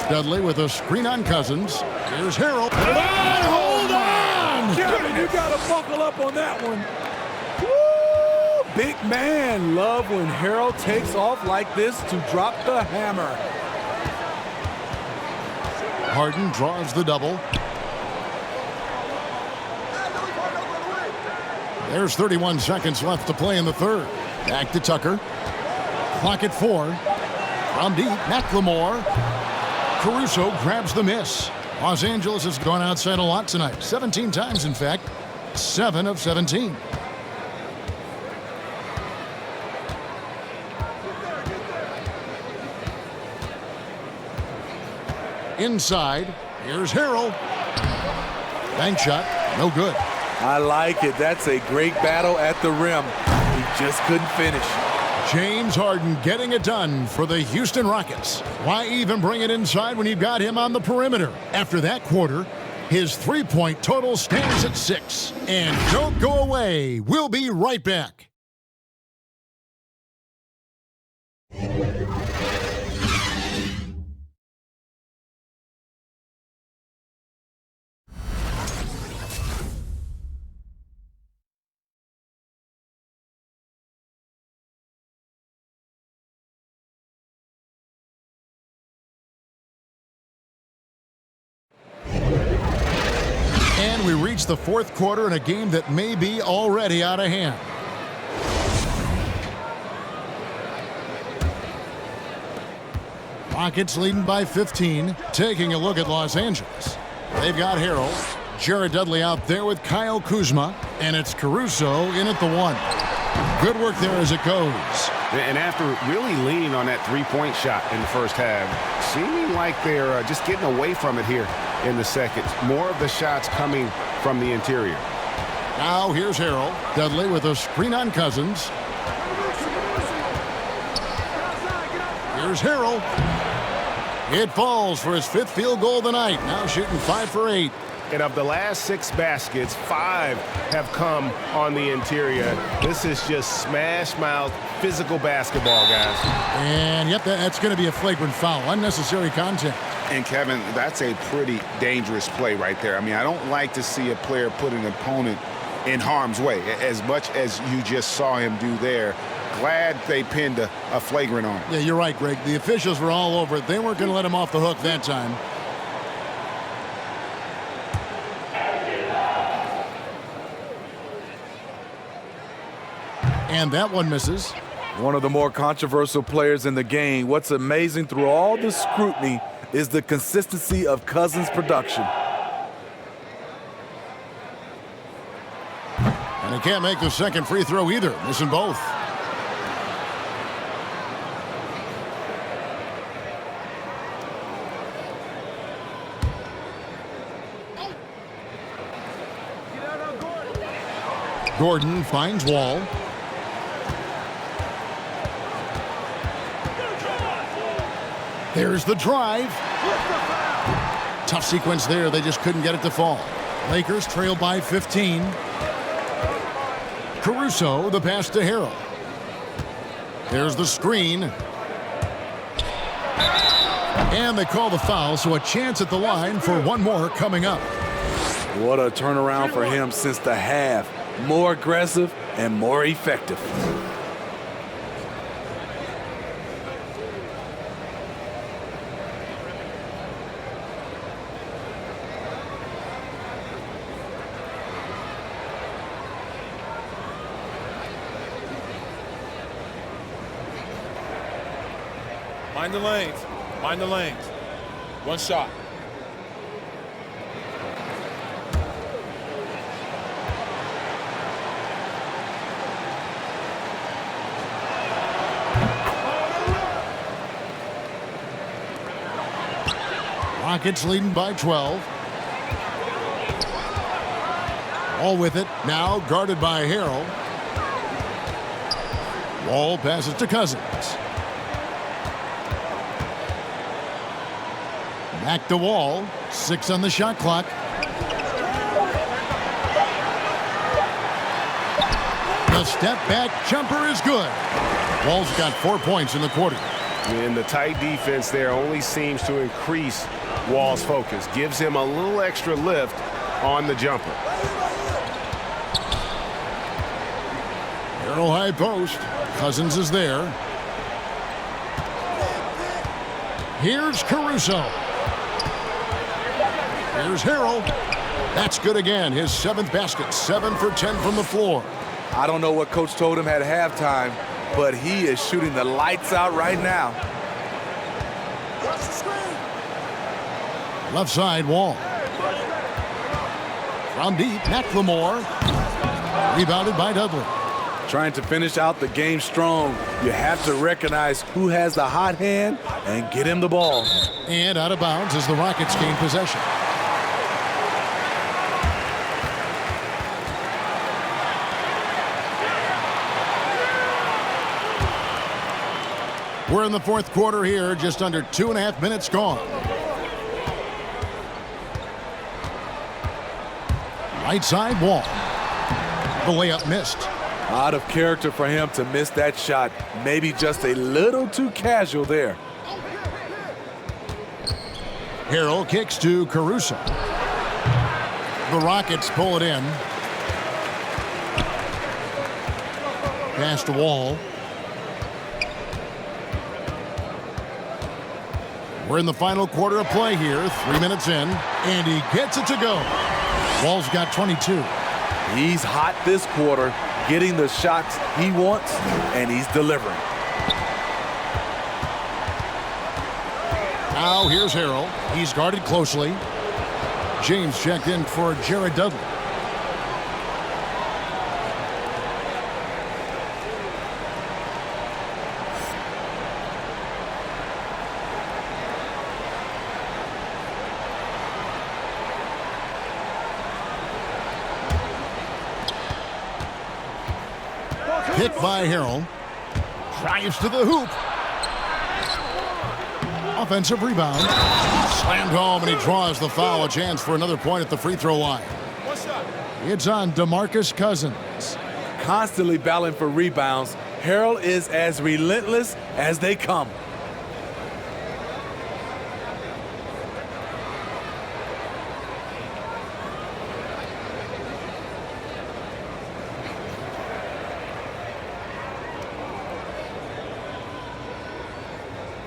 Dudley with a screen on Cousins. Here's Harrell. Hold on! Kevin, you got to buckle up on that one. Woo! Big man. Love when Harrell takes off like this to drop the hammer. Harden draws the double. There's 31 seconds left to play in the third. Back to Tucker. Clock at 4. From deep, McLemore. Caruso grabs the miss. Los Angeles has gone outside a lot tonight. 17 times, in fact. 7 of 17. Inside. Here's Harrell. Bank shot. No good. I like it. That's a great battle at the rim. He just couldn't finish. James Harden getting it done for the Houston Rockets. Why even bring it inside when you've got him on the perimeter? After that quarter, his three-point total stands at 6. And don't go away. We'll be right back. And we reach the fourth quarter in a game that may be already out of hand. Rockets leading by 15. Taking a look at Los Angeles. They've got Harrell. Jared Dudley out there with Kyle Kuzma. And it's Caruso in at the 1. Good work there as it goes. And after really leaning on that three-point shot in the first half, seeming like they're just getting away from it here in the second. More of the shots coming from the interior. Now here's Harrell. Dudley with a screen on Cousins. Here's Harrell. It falls for his 5th field goal of the night. Now shooting 5 for 8. And of the last 6 baskets, 5 have come on the interior. This is just smash-mouth physical basketball, guys. And yep, that's going to be a flagrant foul. Unnecessary contact. And Kevin, that's a pretty dangerous play right there. I mean, I don't like to see a player put an opponent in harm's way as much as you just saw him do there. Glad they pinned a flagrant on him. Yeah, you're right, Greg. The officials were all over it. They weren't going to let him off the hook that time. And that one misses. One of the more controversial players in the game. What's amazing through all the scrutiny is the consistency of Cousins' production. And he can't make the second free throw either, missing both. Gordon finds Wall. There's the drive. Tough sequence there. They just couldn't get it to fall. Lakers trail by 15. Caruso, the pass to Harrell. There's the screen. And they call the foul, so a chance at the line for one more coming up. What a turnaround for him since the half. More aggressive and more effective. Mind the lanes. Mind the lanes. One shot. Rockets leading by 12. All with it. Now guarded by Harrell. Wall passes to Cousins. Back to Wall. 6 on the shot clock. The step back jumper is good. Wall's got 4 points in the quarter. And the tight defense there only seems to increase Wall's focus. Gives him a little extra lift on the jumper. Harrell high post. Cousins is there. Here's Caruso. Here's Harrell. That's good again. His 7th basket. 7 for 10 from the floor. I don't know what Coach told him at halftime, but he is shooting the lights out right now. Left side, Wall. From deep, McLemore. Rebounded by Dudley. Trying to finish out the game strong, you have to recognize who has the hot hand and get him the ball. And out of bounds as the Rockets gain possession. We're in the 4th quarter here, just under 2.5 minutes gone. Right side, Wall. The layup missed. Out of character for him to miss that shot. Maybe just a little too casual there. Harrell kicks to Caruso. The Rockets pull it in. Pass to Wall. We're in the final quarter of play here, 3 minutes in, and he gets it to go. Wall's got 22. He's hot this quarter, getting the shots he wants, and he's delivering. Now here's Harrell. He's guarded closely. James checked in for Jared Dudley. Picked by Harrell. Drives to the hoop. Offensive rebound. Slammed home, and he draws the foul. A chance for another point at the free throw line. It's on DeMarcus Cousins. Constantly battling for rebounds, Harrell is as relentless as they come.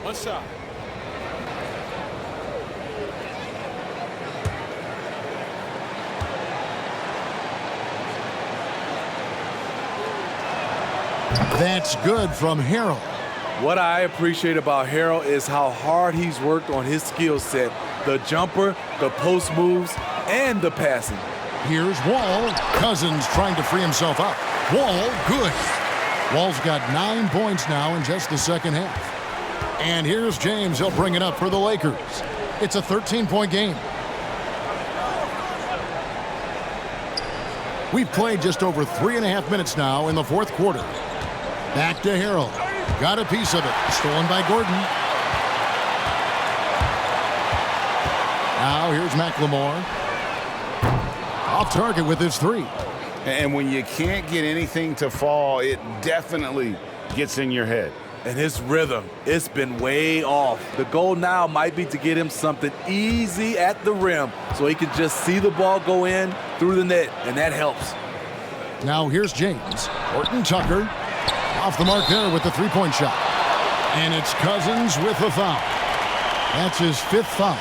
One shot. That's good from Harrell. What I appreciate about Harrell is how hard he's worked on his skill set. The jumper, the post moves, and the passing. Here's Wall. Cousins trying to free himself up. Wall, good. Wall's got 9 points now in just the second half. And here's James. He'll bring it up for the Lakers. It's a 13-point game. We've played just over 3.5 minutes now in the fourth quarter. Back to Harrell. Got a piece of it. Stolen by Gordon. Now here's McLemore. Off target with his three. And when you can't get anything to fall, it definitely gets in your head. And his rhythm, it's been way off. The goal now might be to get him something easy at the rim so he can just see the ball go in through the net, and that helps. Now here's James. Horton Tucker off the mark there with the three-point shot. And it's Cousins with the foul. That's his 5th foul.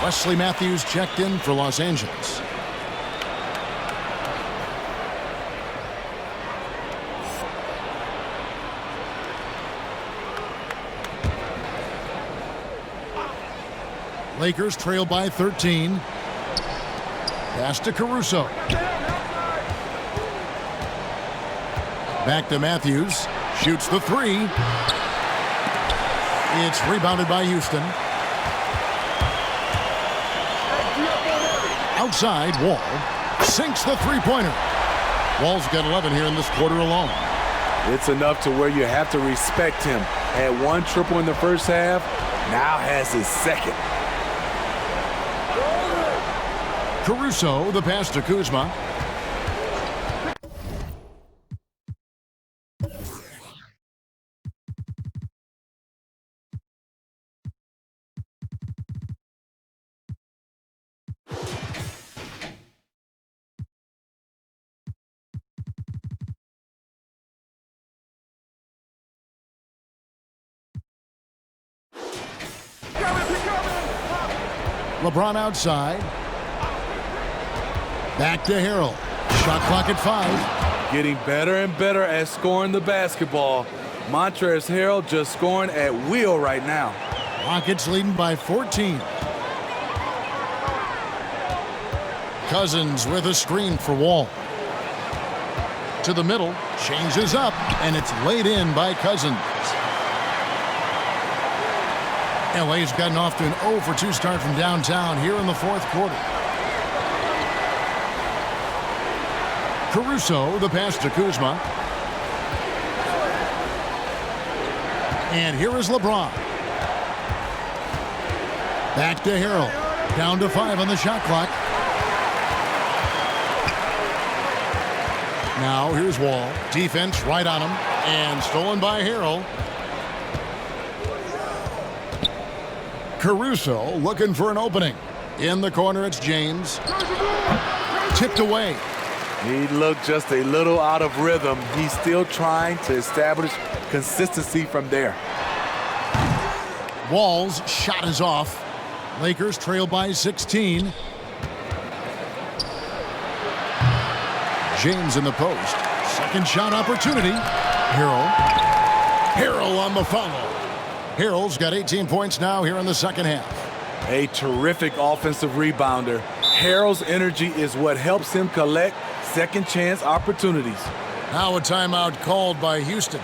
Wesley Matthews checked in for Los Angeles. Lakers trail by 13. Pass to Caruso. Back to Matthews. Shoots the three. It's rebounded by Houston. Outside, Wall sinks the three-pointer. Wall's got 11 here in this quarter alone. It's enough to where you have to respect him. Had 1 triple in the first half, now has his 2nd. Caruso, the pass to Kuzma. LeBron outside. Back to Harrell. Shot clock at 5. Getting better and better at scoring the basketball. Montrezl Harrell just scoring at will right now. Rockets leading by 14. Cousins with a screen for Wall. To the middle, changes up, and it's laid in by Cousins. LA's gotten off to an 0 for 2 start from downtown here in the fourth quarter. Caruso, the pass to Kuzma. And here is LeBron. Back to Harrell. Down to 5 on the shot clock. Now here's Wall. Defense right on him. And stolen by Harrell. Caruso looking for an opening. In the corner, it's James. Tipped away. He looked just a little out of rhythm. He's still trying to establish consistency from there. Wall's shot is off. Lakers trail by 16. James in the post. Second shot opportunity. Harrell on the follow. Harrell's got 18 points now here in the second half. A terrific offensive rebounder. Harrell's energy is what helps him collect second chance opportunities. Now a timeout called by Houston.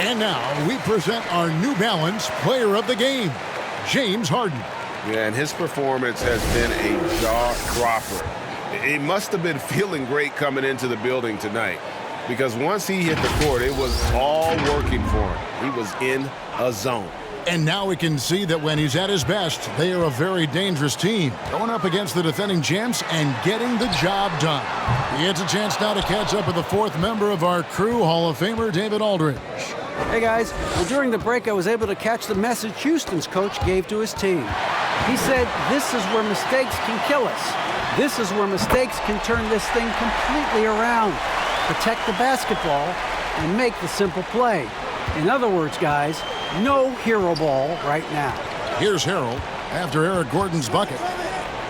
And now we present our New Balance Player of the Game, James Harden. Yeah, and his performance has been a jaw-dropper. He must have been feeling great coming into the building tonight, because once he hit the court, it was all working for him. He was in a zone. And now we can see that when he's at his best, they are a very dangerous team, going up against the defending champs and getting the job done. He gets a chance now to catch up with the fourth member of our crew, Hall of Famer David Aldridge. Hey guys, well, during the break I was able to catch the message Houston's coach gave to his team. He said, "This is where mistakes can kill us. This is where mistakes can turn this thing completely around. Protect the basketball and make the simple play." In other words, guys, no hero ball right now. Here's Harrell after Eric Gordon's bucket.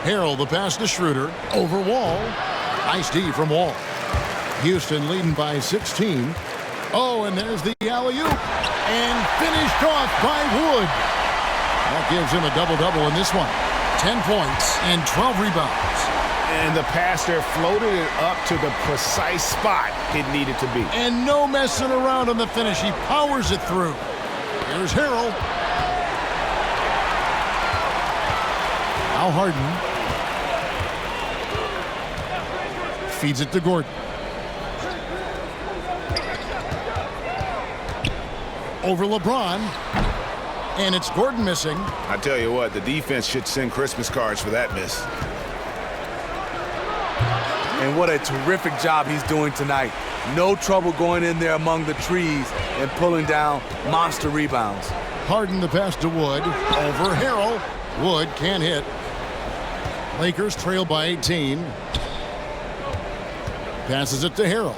Harrell the pass to Schroeder, over Wall. Nice D from Wall. Houston leading by 16. Oh, and there's the alley-oop. And finished off by Wood. That gives him a double-double in this one. 10 points and 12 rebounds. And the pass there floated it up to the precise spot it needed to be. And no messing around on the finish. He powers it through. Here's Harrell. Now Harden. Feeds it to Gordon. Over LeBron. And it's Gordon missing. I tell you what, the defense should send Christmas cards for that miss. And what a terrific job he's doing tonight. No trouble going in there among the trees and pulling down monster rebounds. Harden the pass to Wood. Over Harrell. Wood can't hit. Lakers trail by 18. Passes it to Harrell.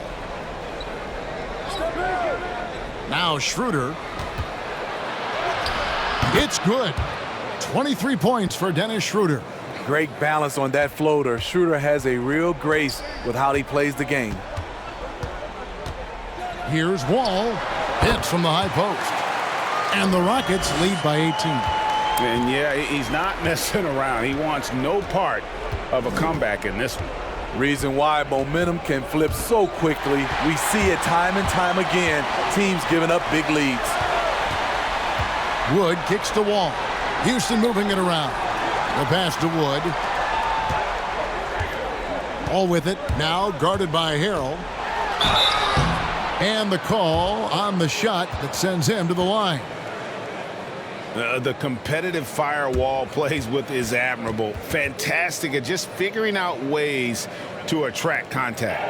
Now Schroeder. It's good. 23 points for Dennis Schroeder. Great balance on that floater. Schroeder has a real grace with how he plays the game. Here's Wall. Hits from the high post. And the Rockets lead by 18. And yeah, he's not messing around. He wants no part of a comeback in this one. Reason why momentum can flip so quickly. We see it time and time again. Teams giving up big leads. Wood kicks to Wall. Houston moving it around. The pass to Wood. All with it. Now guarded by Harrell. And the call on the shot that sends him to the line. The competitive firewall plays with is admirable. Fantastic at just figuring out ways to attract contact.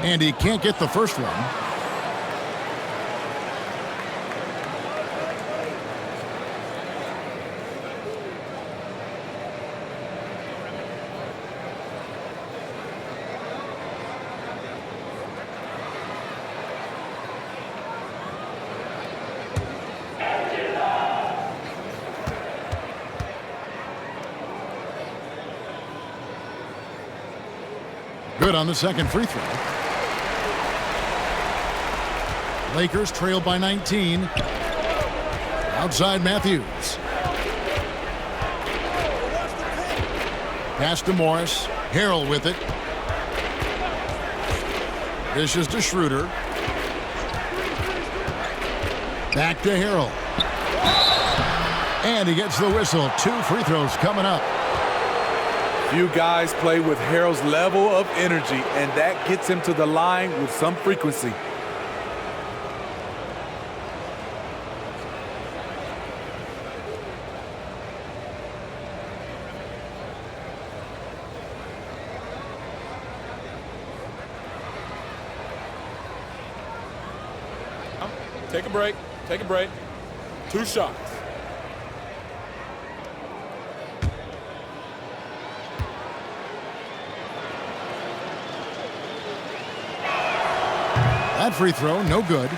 And he can't get the first one. Good on the second free throw. Lakers trail by 19. Outside Matthews. Pass to Morris. Harrell with it. Dishes to Schroeder. Back to Harrell. And he gets the whistle. 2 free throws coming up. Few guys play with Harrell's level of energy, and that gets him to the line with some frequency. Take a break. Take a break. 2 shots. That free throw, no good.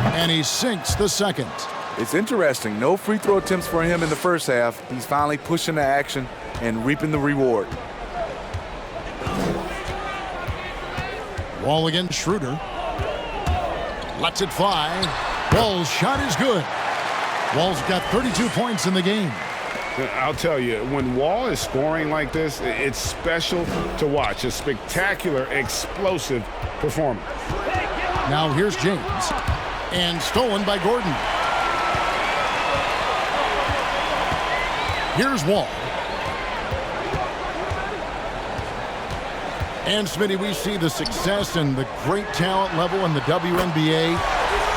And he sinks the second. It's interesting. No free throw attempts for him in the first half. He's finally pushing the action and reaping the reward. Wall against Schroeder. Lets it fly. Wall's shot is good. Wall's got 32 points in the game. I'll tell you, when Wall is scoring like this, it's special to watch. A spectacular, explosive performance. Now here's James. And stolen by Gordon. Here's Wall. And Smitty, we see the success and the great talent level in the WNBA.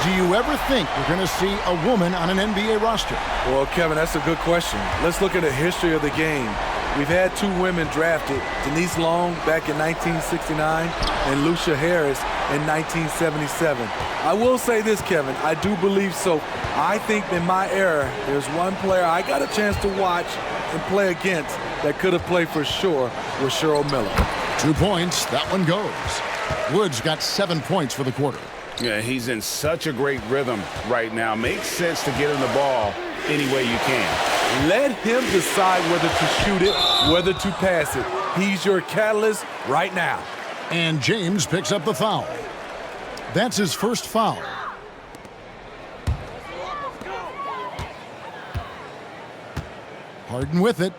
Do you ever think we're going to see a woman on an NBA roster? Well, Kevin, that's a good question. Let's look at the history of the game. We've had 2 women drafted, Denise Long back in 1969 and Lucia Harris in 1977. I will say this, Kevin, I do believe so. I think in my era, there's one player I got a chance to watch and play against that could have played for sure was Cheryl Miller. 2 points, that one goes. Woods got 7 points for the quarter. Yeah, he's in such a great rhythm right now. Makes sense to get him the ball any way you can. Let him decide whether to shoot it, whether to pass it. He's your catalyst right now. And James picks up the foul. That's his first foul. Harden with it.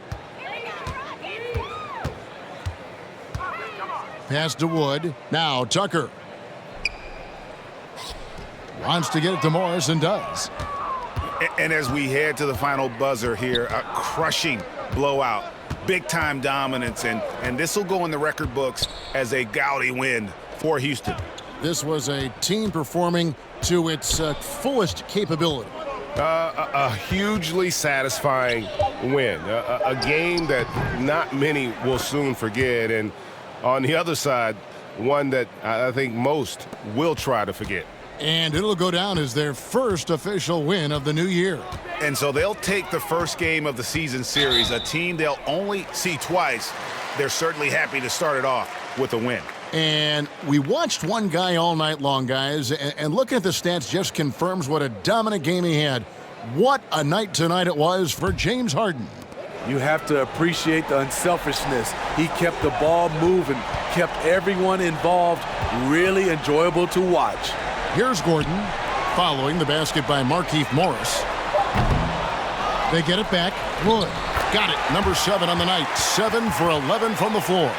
Pass to Wood. Now Tucker. Wants to get it to Morris and does. And as we head to the final buzzer here, a crushing blowout, big-time dominance, and this will go in the record books as a gaudy win for Houston. This was a team performing to its fullest capability. A hugely satisfying win, a game that not many will soon forget, and on the other side, one that I think most will try to forget. And it'll go down as their first official win of the new year. And so they'll take the first game of the season series, a team they'll only see twice. They're certainly happy to start it off with a win. And we watched one guy all night long, guys, and looking at the stats just confirms what a dominant game he had. What a night tonight it was for James Harden. You have to appreciate the unselfishness. He kept the ball moving, kept everyone involved, really enjoyable to watch. Here's Gordon, following the basket by Markieff Morris. They get it back. Wood got it. Number 7 on the night. 7 for 11 from the floor.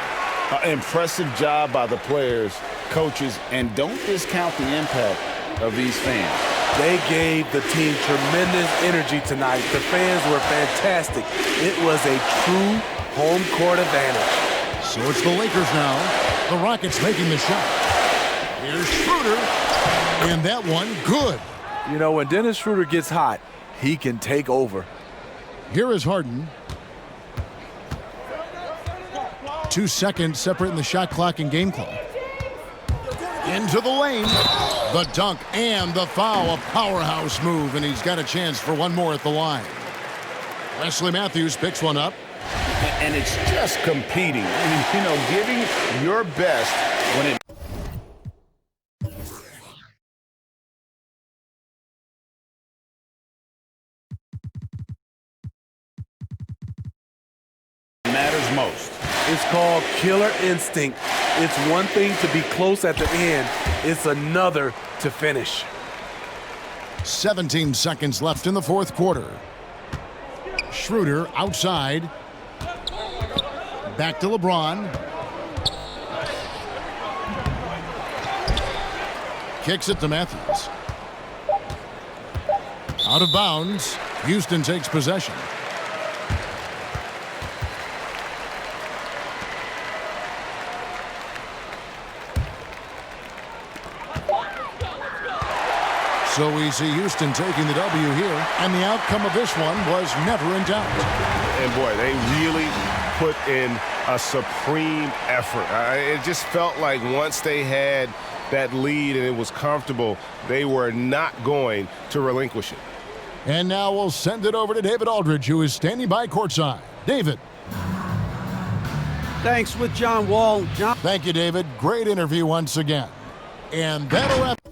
Impressive job by the players, coaches, and don't discount the impact of these fans. They gave the team tremendous energy tonight. The fans were fantastic. It was a true home court advantage. So it's the Lakers now. The Rockets making the shot. Here's Schroeder. And that one, good. You know, when Dennis Schroeder gets hot, he can take over. Here is Harden. 2 seconds separating the shot clock and game clock. Into the lane. The dunk and the foul. A powerhouse move, and he's got a chance for one more at the line. Wesley Matthews picks one up. And it's just competing. And, giving your best when it matters most. It's called killer instinct. It's one thing to be close at the end. It's another to finish. 17 seconds left in the fourth quarter. Schroeder outside. Back to LeBron. Kicks it to Matthews. Out of bounds. Houston takes possession. So we see Houston taking the W here, and the outcome of this one was never in doubt. And boy, they really put in a supreme effort. It just felt like once they had that lead and it was comfortable, they were not going to relinquish it. And now we'll send it over to David Aldridge, who is standing by courtside. David. Thanks with John Wall. Thank you, David. Great interview once again. And that'll wrap